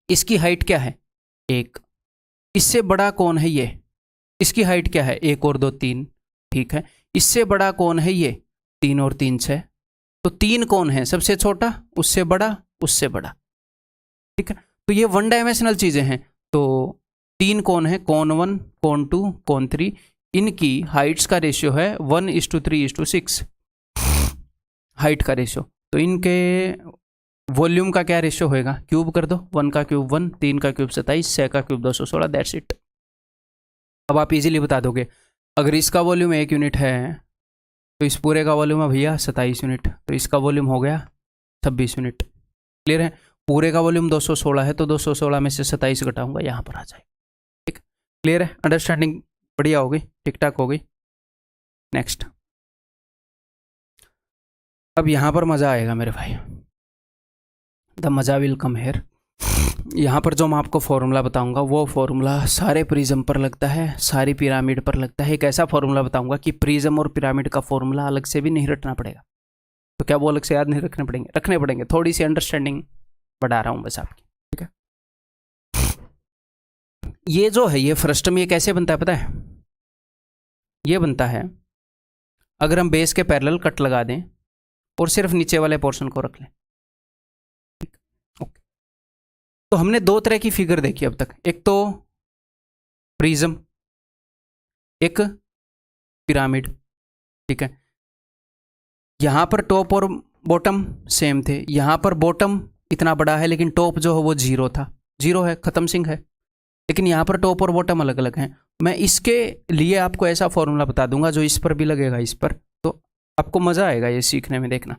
इसकी हाइट क्या है? 1। इससे बड़ा कौन है ये, इसकी हाइट क्या है? 1 और 2 3। ठीक है, इससे बड़ा कौन है ये? 3 और 3 6। तो 3 कौन है? सबसे छोटा, उससे बड़ा, उससे बड़ा। ठीक है, तो ये वन डायमेंशनल चीजें हैं। तो 3 कौन है? कौन 1, कौन 2, कौन 3। इनकी हाइट्स का रेशियो है 1:3:6, हाइट का रेशियो। तो इनके वॉल्यूम का क्या रेशियो होएगा? क्यूब कर दो, 1 का क्यूब 1, 3 का क्यूब 27, 6 का क्यूब 216। That's it. अब आप इजीली बता दोगे, अगर इसका वॉल्यूम 1 यूनिट है तो इस पूरे का वॉल्यूम है भैया 27 यूनिट, तो इसका वॉल्यूम हो गया 26 यूनिट। क्लियर है? पूरे का वॉल्यूम 216 है तो 216 में से 27 घटाऊंगा, यहाँ पर आ जाए। ठीक, क्लियर है? अंडरस्टैंडिंग बढ़िया हो गई, ठीक ठाक हो गई। नेक्स्ट, अब यहाँ पर मज़ा आएगा मेरे भाई, द मज़ा विल कम हेयर। यहाँ पर जो मैं आपको फॉर्मूला बताऊंगा वो फॉर्मूला सारे प्रिज्म पर लगता है, सारी पिरामिड पर लगता है। एक ऐसा फॉर्मूला बताऊंगा कि प्रिज्म और पिरामिड का फॉर्मूला अलग से भी नहीं रटना पड़ेगा। तो क्या वो अलग से याद नहीं रखने पड़ेंगे? रखने पड़ेंगे। थोड़ी सी अंडरस्टैंडिंग बढ़ा रहा हूँ बस आपकी। ठीक है, ये जो है ये फ्रस्टम, ये कैसे बनता है पता है? ये बनता है अगर हम बेस के पैरेलल कट लगा दें और सिर्फ नीचे वाले पोर्शन को रख लें। ओके, तो हमने 2 तरह की फिगर देखी अब तक, एक तो प्रिज्म, एक पिरामिड। ठीक है, यहाँ पर टॉप और बॉटम सेम थे, यहाँ पर बॉटम इतना बड़ा है लेकिन टॉप जो है वो 0 था, 0 है, खत्म सिंह है। लेकिन यहाँ पर टॉप और बॉटम अलग अलग हैं। मैं इसके लिए आपको ऐसा फॉर्मूला बता दूंगा जो इस पर भी लगेगा, इस पर, तो आपको मजा आएगा ये सीखने में। देखना,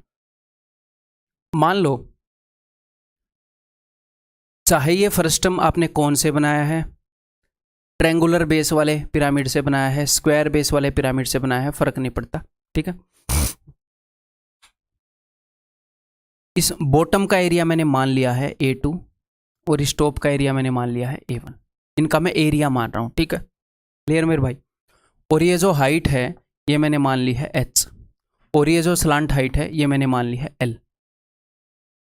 मान लो चाहे ये फ्रस्टम आपने कौन से बनाया है, ट्रायंगुलर बेस वाले पिरामिड से बनाया है, स्क्वायर बेस वाले पिरामिड से बनाया है, फर्क नहीं पड़ता, ठीक है। इस बॉटम का एरिया मैंने मान लिया है A2 और इस टॉप का एरिया मैंने मान लिया है A1। इनका मैं एरिया मान रहा हूं, ठीक है, क्लियर मेरे भाई। और ये जो हाइट है ये मैंने मान ली है H, और ये जो स्लांट हाइट है ये मैंने मान ली है L।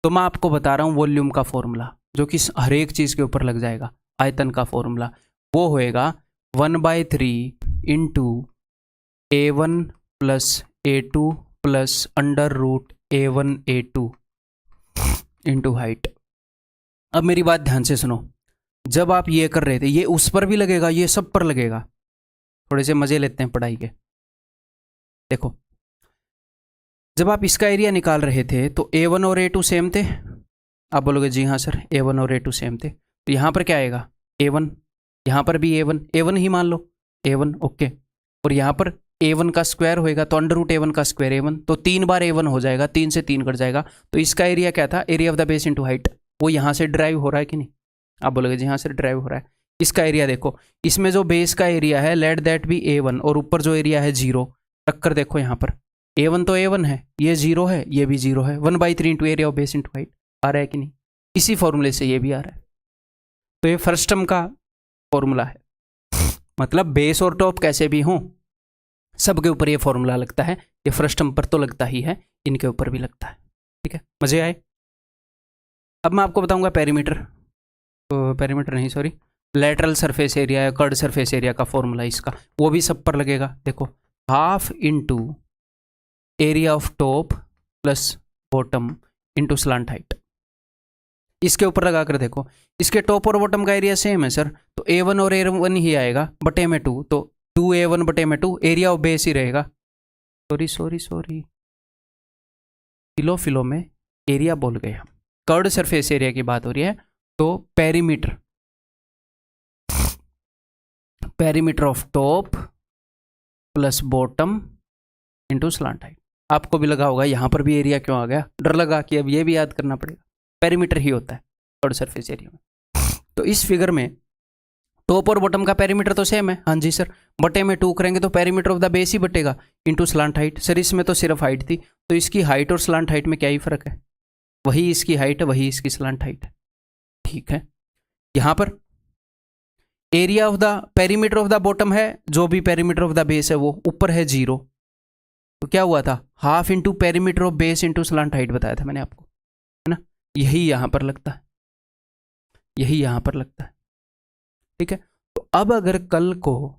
तो मैं आपको बता रहा हूं वॉल्यूम का फॉर्मूला जो कि हर एक चीज के ऊपर लग जाएगा। आयतन का फॉर्मूला वो होएगा 1/3 into A1 plus A2 plus √A1 A2 into height. अब मेरी बात ध्यान से सुनो, जब आप ये कर रहे थे ये उस पर भी लगेगा, ये सब पर लगेगा। थोड़े से मजे लेते हैं पढ़ाई के। देखो, जब आप इसका एरिया निकाल रहे थे तो A1 और A2 सेम थे। आप बोलोगे जी हाँ सर, A1 और A2 सेम थे, तो यहाँ पर क्या आएगा A1, यहाँ पर भी A1 ही मान लो, A1 ओके। और यहाँ पर A1 का स्क्वायर होएगा तो √A1 का स्क्वायर A1, तो 3 बार A1 हो जाएगा, 3 से 3 कट जाएगा। तो इसका एरिया क्या था, area of the base into height, वो यहाँ से ड्राइव हो रहा है कि नहीं? आप बोलोगे जी हाँ सर ड्राइव हो रहा है। इसका एरिया देखो, इसमें जो बेस का एरिया है लेट दैट बी A1 और ऊपर जो एरिया है 0, टक्कर देखो यहाँ पर A1 तो A1 है, ये 0 है, ये भी 0 है, 1/3 into area of base into height आ रहा है कि नहीं? इसी फॉर्मूले से ये भी आ रहा है। तो ये फर्स्ट टर्म का फॉर्मूला है, मतलब बेस और टॉप कैसे भी हों सबके ऊपर ये फॉर्मूला लगता है। ये फर्स्ट टर्म पर तो लगता ही है, इनके ऊपर भी लगता है, ठीक है। मजे आए? अब मैं आपको बताऊंगा पेरीमीटर, पेरीमीटर नहीं सॉरी, लेटरल सरफेस एरिया या कर्ड सरफेस एरिया का फॉर्मूला इसका, वो भी सब पर लगेगा। देखो, half into area of top plus bottom into slant height, इसके ऊपर लगा कर देखो। इसके टॉप और बॉटम का एरिया सेम है सर, तो A1 और A1 ही आएगा बटे में 2, तो 2A1 बटे में 2, एरिया ऑफ बेस ही रहेगा। सॉरी फिलो में एरिया बोल गए हम, कर्ड सरफेस एरिया की बात हो रही है। तो perimeter of top plus bottom into slant height. आपको भी लगा होगा यहाँ पर भी एरिया क्यों आ गया, डर लगा कि अब ये भी याद करना पड़ेगा, पेरीमीटर ही होता है कर्ड सरफेस एरिया में। तो इस फिगर में टॉप और बॉटम का पेरीमीटर तो सेम है, हाँ जी सर, बटे में 2 करेंगे तो पेरीमीटर ऑफ द बेस ही बटेगा इंटू स्लांट हाइट। सर इसमें तो सिर्फ हाइट थी, तो इसकी हाइट और स्लांट हाइट में क्या ही फर्क है, वही इसकी हाइट है वही इसकी स्लांट हाइट है, ठीक है। यहाँ पर area of the perimeter of the bottom है, जो भी पेरीमीटर ऑफ द बेस है वो ऊपर है 0, तो क्या हुआ था, half into perimeter of base into slant height बताया था मैंने आपको, है ना। यही यहाँ पर लगता है, यही यहाँ पर लगता है, ठीक है। तो अब अगर कल को,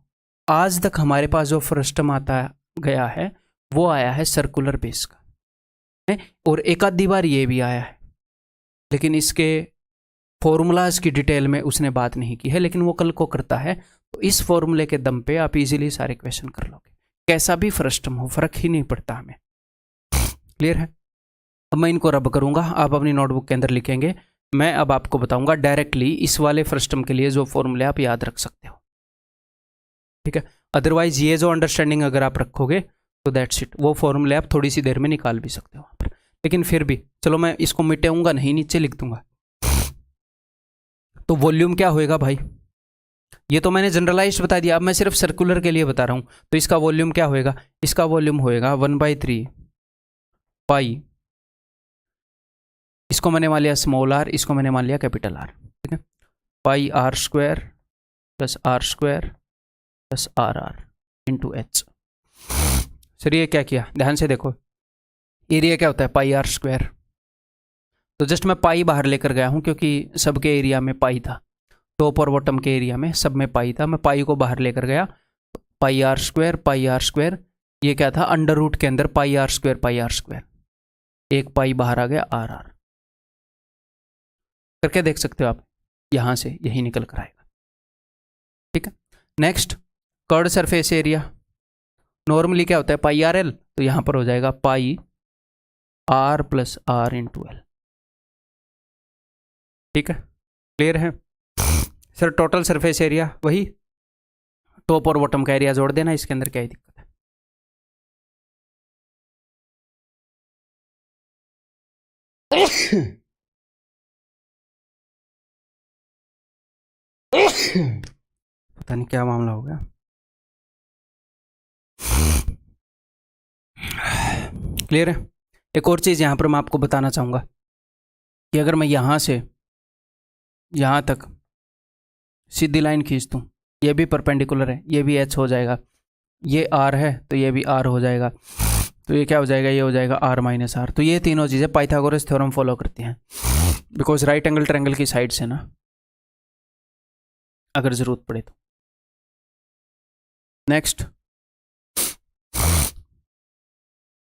आज तक हमारे पास जो फ्रस्टम आता गया है वो आया है सर्कुलर बेस का है, और एक आधी बार ये भी आया है, लेकिन इसके फॉर्मूलाज की डिटेल में उसने बात नहीं की है, लेकिन वो कल को करता है। तो इस फॉर्मूले के दम पे आप इजीली सारे क्वेश्चन कर लोगे, कैसा भी फ्रस्टम हो फर्क ही नहीं पड़ता हमें, क्लियर है। अब मैं इनको रब करूंगा, आप अपनी नोटबुक के अंदर लिखेंगे, मैं अब आपको बताऊंगा डायरेक्टली इस वाले फ्रस्टम के लिए जो फॉर्मूले आप याद रख सकते हो, ठीक है। अदरवाइज ये जो अंडरस्टैंडिंग अगर आप रखोगे तो दैट्स इट, वो फॉर्मूले आप थोड़ी सी देर में निकाल भी सकते हो वहाँ पर। लेकिन फिर भी चलो मैं इसको मिटाऊंगा नहीं, नीचे लिख दूंगा। तो वॉल्यूम क्या होएगा भाई, ये तो मैंने जनरलाइज्ड बता दिया, अब मैं सिर्फ सर्कुलर के लिए बता रहा हूँ। तो इसका वॉल्यूम क्या होएगा, इसका वॉल्यूम होएगा 1/3 पाई, इसको मैंने मान लिया स्मॉल r, इसको मैंने मान लिया कैपिटल R, ठीक है, पाई r² plus r² plus RR into H। Sir ये क्या किया, ध्यान से देखो, एरिया क्या होता है पाई r², तो जस्ट मैं पाई बाहर लेकर गया हूं क्योंकि सबके एरिया में पाई था, टॉप और बॉटम के एरिया में सब में पाई था, मैं पाई को बाहर लेकर गया, पाई r², ये क्या था अंडर रूट के अंदर पाई r², एक पाई बाहर आ गया RR, करके देख सकते हो आप, यहां से यही निकल कर आएगा, ठीक है। Next curd surface area, normally क्या होता है पाई आर एल, तो यहाँ पर हो जाएगा pi r plus r into l. ठीक है, क्लियर है सर। टोटल सरफेस एरिया वही टॉप और बॉटम का एरिया जोड़ देना, इसके अंदर क्या ही दिक्कत है। पता नहीं क्या मामला हो गया। क्लियर है। एक और चीज़ यहाँ पर मैं आपको बताना चाहूँगा कि अगर मैं यहाँ से यहाँ तक सीधी लाइन खींच दूँ, ये भी परपेंडिकुलर है, ये भी एच हो जाएगा, ये आर है तो ये भी आर हो जाएगा, तो ये क्या हो जाएगा, ये हो जाएगा आर माइनस आर। तो ये तीनों चीज़ें पाइथागोरस थ्योरम फॉलो करती हैं, बिकॉज राइट एंगल ट्रायंगल की साइड से ना, अगर ज़रूरत पड़े तो। Next,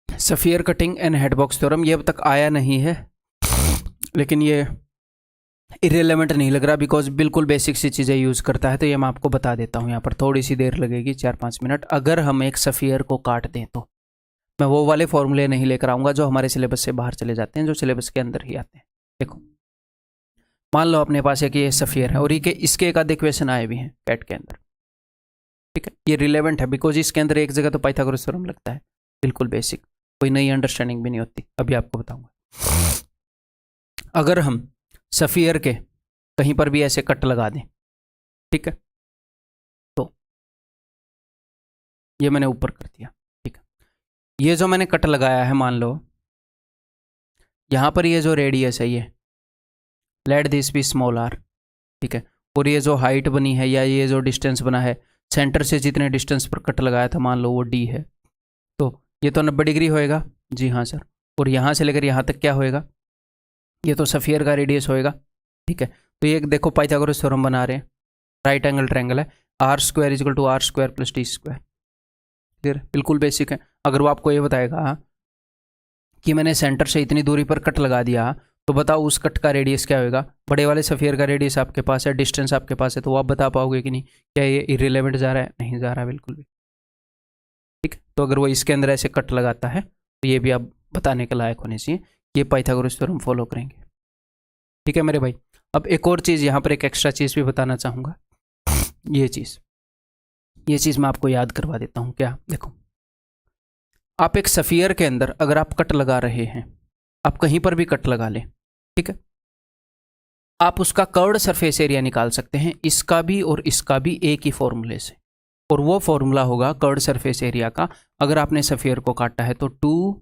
sphere cutting and headbox theorem. ये अब तक आया नहीं है, लेकिन ये इरेलेवेंट नहीं लग रहा, बिकॉज बिल्कुल बेसिक सी चीज़ें यूज़ करता है। तो ये मैं आपको बता देता हूँ, यहाँ पर थोड़ी सी देर लगेगी, 4-5 मिनट। अगर हम एक सफियर को काट दें तो मैं वो वाले फॉर्मूले नहीं लेकर आऊँगा जो हमारे सिलेबस से बाहर चले जाते हैं, जो सिलेबस के अंदर ही आते हैं। देखो, मान लो अपने पास एक ये सफियर है और ये इसके एक आधे इक्वेशन आए भी हैं कैट के अंदर। ठीक है, ये रिलेवेंट है बिकॉज इसके अंदर एक जगह तो पाइथागोरस थ्योरम लगता है, बिल्कुल बेसिक, कोई नई अंडरस्टैंडिंग भी नहीं होती, अभी आपको बताऊंगा। अगर हम सफियर के कहीं पर भी ऐसे कट लगा दें, ठीक है, तो ये मैंने ऊपर कर दिया। ठीक है, ये जो मैंने कट लगाया है, मान लो यहाँ पर ये जो रेडियस है, ये let this be small R. ठीक है, और ये जो हाइट बनी है या ये जो डिस्टेंस बना है, सेंटर से जितने डिस्टेंस पर कट लगाया था, मान लो वो डी है, तो ये तो 90 डिग्री होएगा। जी हाँ सर। और यहाँ से लेकर यहाँ तक क्या होएगा, ये तो सफियर का रेडियस होएगा। ठीक है, तो ये देखो पाइथागोरस थ्योरम बना रहे हैं, राइट एंगल ट्रायंगल है, R square equal to R square plus T square. Clear, बिल्कुल बेसिक है। अगर वो आपको ये बताएगा कि मैंने सेंटर से इतनी दूरी पर कट लगा दिया, तो बताओ उस कट का रेडियस क्या होगा। बड़े वाले सफियर का रेडियस आपके पास है, डिस्टेंस आपके पास है, तो वो आप बता पाओगे कि नहीं, क्या ये इररिलेवेंट जा रहा है, नहीं जा रहा बिल्कुल भी। ठीक, तो अगर वो इसके अंदर ऐसे कट लगाता है तो ये भी आप बताने के लायक होने चाहिए, ये पाइथागोरस थ्योरम फॉलो करेंगे। ठीक है मेरे भाई। अब एक और चीज़ यहाँ पर, एक एक्स्ट्रा चीज़ भी बताना चाहूँगा। ये चीज़ मैं आपको याद करवा देता हूँ। क्या, देखो, आप एक सफियर के अंदर अगर आप कट लगा रहे हैं, आप कहीं पर भी कट लगा लें, ठीक है, आप उसका कर्व्ड सरफेस एरिया निकाल सकते हैं, इसका भी और इसका भी एक ही फॉर्मूले से। और वो फॉर्मूला होगा कर्व्ड सरफेस एरिया का, अगर आपने सफियर को काटा है तो 2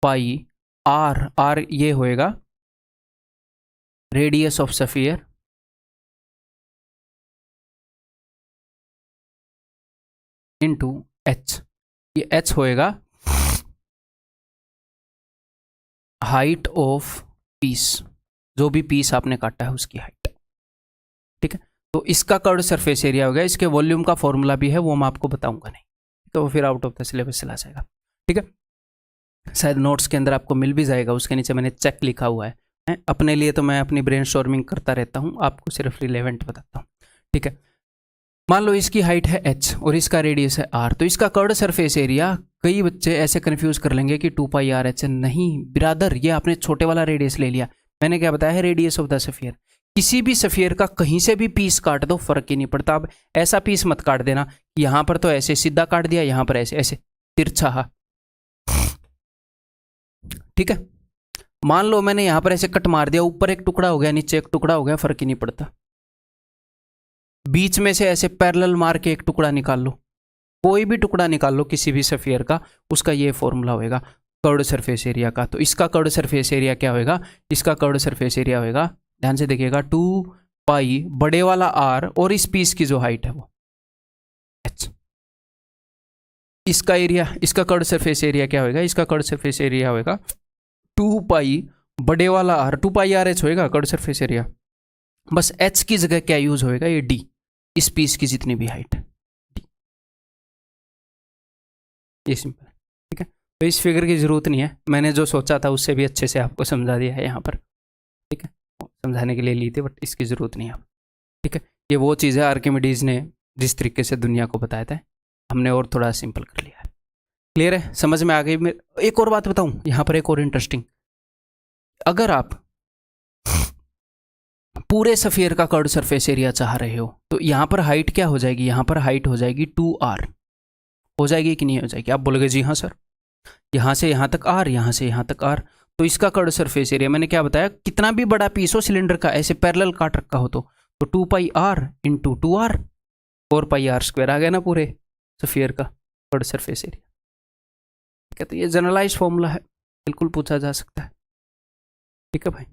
पाई आर ये होएगा radius of sphere into H. ये एच होएगा हाइट ऑफ पीस, जो भी पीस आपने काटा है उसकी हाइट। ठीक है, तो इसका कर्व्ड सरफेस एरिया हो गया। इसके वॉल्यूम का फॉर्मूला भी है, वो मैं आपको बताऊंगा नहीं, तो फिर आउट ऑफ द सिलेबस चला जाएगा। ठीक है, शायद नोट्स के अंदर आपको मिल भी जाएगा, उसके नीचे मैंने चेक लिखा हुआ है। अपने लिए तो मैं अपनी ब्रेनस्टॉर्मिंग करता रहता हूँ, आपको सिर्फ रिलेवेंट बताता हूँ। ठीक है, मान लो इसकी हाइट है h और इसका रेडियस है r, तो इसका कर्व्ड सरफेस एरिया, कई बच्चे ऐसे कंफ्यूज कर लेंगे कि 2 पाई आर एच। नहीं ब्रदर, ये आपने छोटे वाला रेडियस ले लिया। मैंने क्या बताया है, रेडियस ऑफ द सफियर। किसी भी सफियर का कहीं से भी पीस काट दो, फर्क ही नहीं पड़ता। अब ऐसा पीस मत काट देना, यहाँ पर तो ऐसे सीधा काट दिया, यहाँ पर ऐसे ऐसे तिरछा। ठीक है, मान लो मैंने यहाँ पर ऐसे कट मार दिया, ऊपर एक टुकड़ा हो गया, नीचे एक टुकड़ा हो गया, फर्क ही नहीं पड़ता। बीच में से ऐसे पैरेलल मार के एक टुकड़ा निकाल लो, कोई भी टुकड़ा निकाल लो किसी भी सफियर का, उसका ये फॉर्मूला होएगा कर्व्ड सरफेस एरिया का। तो इसका कर्व्ड सरफेस एरिया क्या होएगा, इसका कर्व्ड सरफेस एरिया होएगा, ध्यान से देखिएगा, 2 पाई बड़े वाला आर और इस पीस की जो हाइट है वो h। इसका एरिया, इसका कर्व्ड सरफेस एरिया क्या होएगा, इसका कर्व्ड सरफेस एरिया होएगा 2 पाई बड़े वाला आर, 2 पाई आर एच होएगा कर्व्ड सरफेस एरिया। बस h की जगह क्या यूज होएगा, ये d, इस पीस की जितनी भी हाइट है, ये सिंपल है। ठीक है, तो इस फिगर की जरूरत नहीं है, मैंने जो सोचा था उससे भी अच्छे से आपको समझा दिया है यहाँ पर। ठीक है, समझाने के लिए ली थी, बट इसकी जरूरत नहीं है। ठीक है, ये वो चीज़ है आर्किमिडीज ने जिस तरीके से दुनिया को बताया था, हमने और थोड़ा सिंपल कर लिया है। क्लियर है, समझ में आ गई। मैं एक और बात बताऊं यहाँ पर, एक और इंटरेस्टिंग, अगर आप पूरे सफियर का कर्ड सरफेस एरिया चाह रहे हो तो यहाँ पर हाइट क्या हो जाएगी, यहाँ पर हाइट हो जाएगी 2r, हो जाएगी कि नहीं हो जाएगी? आप बोलोगे जी हाँ सर, यहाँ से यहाँ तक r, यहाँ से यहाँ तक r, तो इसका कर्ड सरफेस एरिया मैंने क्या बताया, कितना भी बड़ा पीस हो सिलेंडर का, ऐसे पैरेलल काट रखा हो तो 2 पाई r इंटू 2r, 4 पाई r स्क्वायर आ गया ना पूरे सफियर का कर्ड सरफेस एरिया। ठीक है, तो ये जनरलाइज फॉर्मूला है, बिल्कुल पूछा जा सकता है। ठीक है भाई,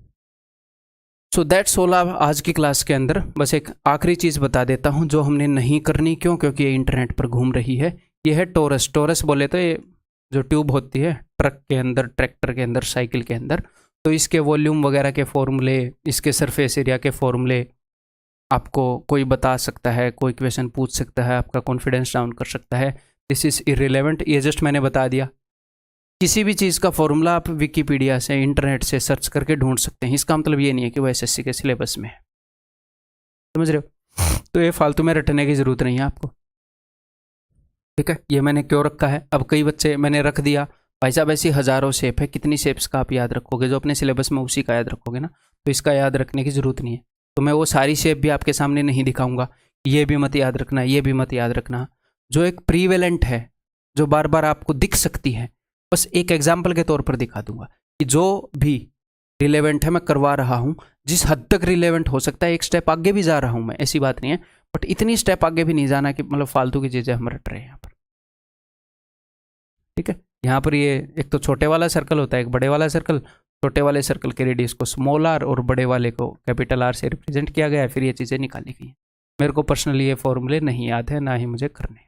सो दैट्स ऑल आज की क्लास के अंदर। बस एक आखिरी चीज़ बता देता हूँ जो हमने नहीं करनी, क्यों? क्योंकि ये इंटरनेट पर घूम रही है। ये है टोरस। टोरस बोले तो ये जो ट्यूब होती है ट्रक के अंदर, ट्रैक्टर के अंदर, साइकिल के अंदर, तो इसके वॉल्यूम वगैरह के फॉर्मूले, इसके सरफेस एरिया के फॉर्मूले आपको कोई बता सकता है, कोई क्वेश्चन पूछ सकता है, आपका कॉन्फिडेंस डाउन कर सकता है। दिस इज़ इर्रेलेवेंट, ये जस्ट मैंने बता दिया। किसी भी चीज़ का फॉर्मूला आप विकिपीडिया से, इंटरनेट से सर्च करके ढूंढ सकते हैं। इसका मतलब ये नहीं है कि वो एसएससी के सिलेबस में है, समझ रहे हो? तो ये फालतू में रटने की ज़रूरत नहीं है आपको। ठीक है, ये मैंने क्यों रखा है? अब कई बच्चे, मैंने रख दिया भाई साहब ऐसी हज़ारों शेप है, कितनी शेप्स का आप याद रखोगे? जो अपने सिलेबस में उसी का याद रखोगे ना, तो इसका याद रखने की ज़रूरत नहीं है। तो मैं वो सारी शेप भी आपके सामने नहीं दिखाऊंगा, ये भी मत याद रखना, ये भी मत याद रखना। जो एक प्रीवेलेंट है, जो बार बार आपको दिख सकती है, बस एक एग्जाम्पल के तौर पर दिखा दूंगा कि जो भी रिलेवेंट है मैं करवा रहा हूँ। जिस हद तक रिलेवेंट हो सकता है, एक स्टेप आगे भी जा रहा हूँ मैं, ऐसी बात नहीं है, बट इतनी स्टेप आगे भी नहीं जाना कि मतलब फालतू की चीज़ें हम रट रहे हैं यहाँ पर। ठीक है, यहाँ पर ये एक तो छोटे वाला सर्कल होता है, एक बड़े वाला सर्कल। छोटे वाले सर्कल के रेडियस को स्मॉल आर और बड़े वाले को कैपिटल आर से रिप्रेजेंट किया गया है, फिर ये चीज़ें निकाली गई हैं। मेरे को पर्सनली ये फॉर्मूले नहीं याद है, ना ही मुझे करने।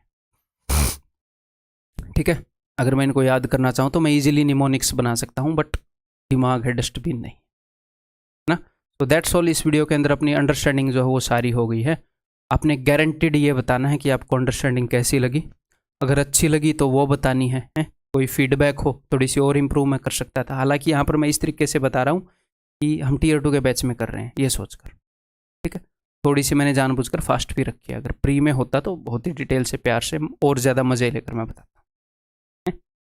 ठीक है, अगर मैं इनको याद करना चाहूँ तो मैं इजीली निमोनिक्स बना सकता हूँ, बट दिमाग है डस्टबिन नहीं ना। तो दैट्स ऑल। इस वीडियो के अंदर अपनी अंडरस्टैंडिंग जो है वो सारी हो गई है। आपने गारंटीड ये बताना है कि आपको अंडरस्टैंडिंग कैसी लगी। अगर अच्छी लगी तो वो बतानी है, कोई फीडबैक हो थोड़ी सी और इम्प्रूव मैं कर सकता था। हालांकि यहाँ पर मैं इस तरीके से बता रहा हूँ कि हम टीयर 2 के बैच में कर रहे हैं, ये सोचकर। ठीक है, थोड़ी सी मैंने जानबूझकर फास्ट भी रखी है। अगर प्री में होता तो बहुत ही डिटेल से, प्यार से और ज़्यादा मज़े लेकर मैं बताता।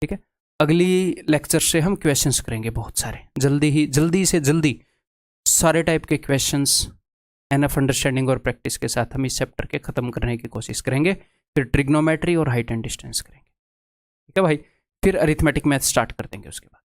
ठीक है, अगली लेक्चर से हम क्वेश्चंस करेंगे बहुत सारे, जल्दी से जल्दी सारे टाइप के क्वेश्चंस एनफ अंडरस्टैंडिंग और प्रैक्टिस के साथ हम इस चैप्टर के ख़त्म करने की कोशिश करेंगे। फिर ट्रिग्नोमेट्री और हाइट एंड डिस्टेंस करेंगे। ठीक है भाई, फिर अरिथमेटिक मैथ स्टार्ट कर देंगे उसके बाद।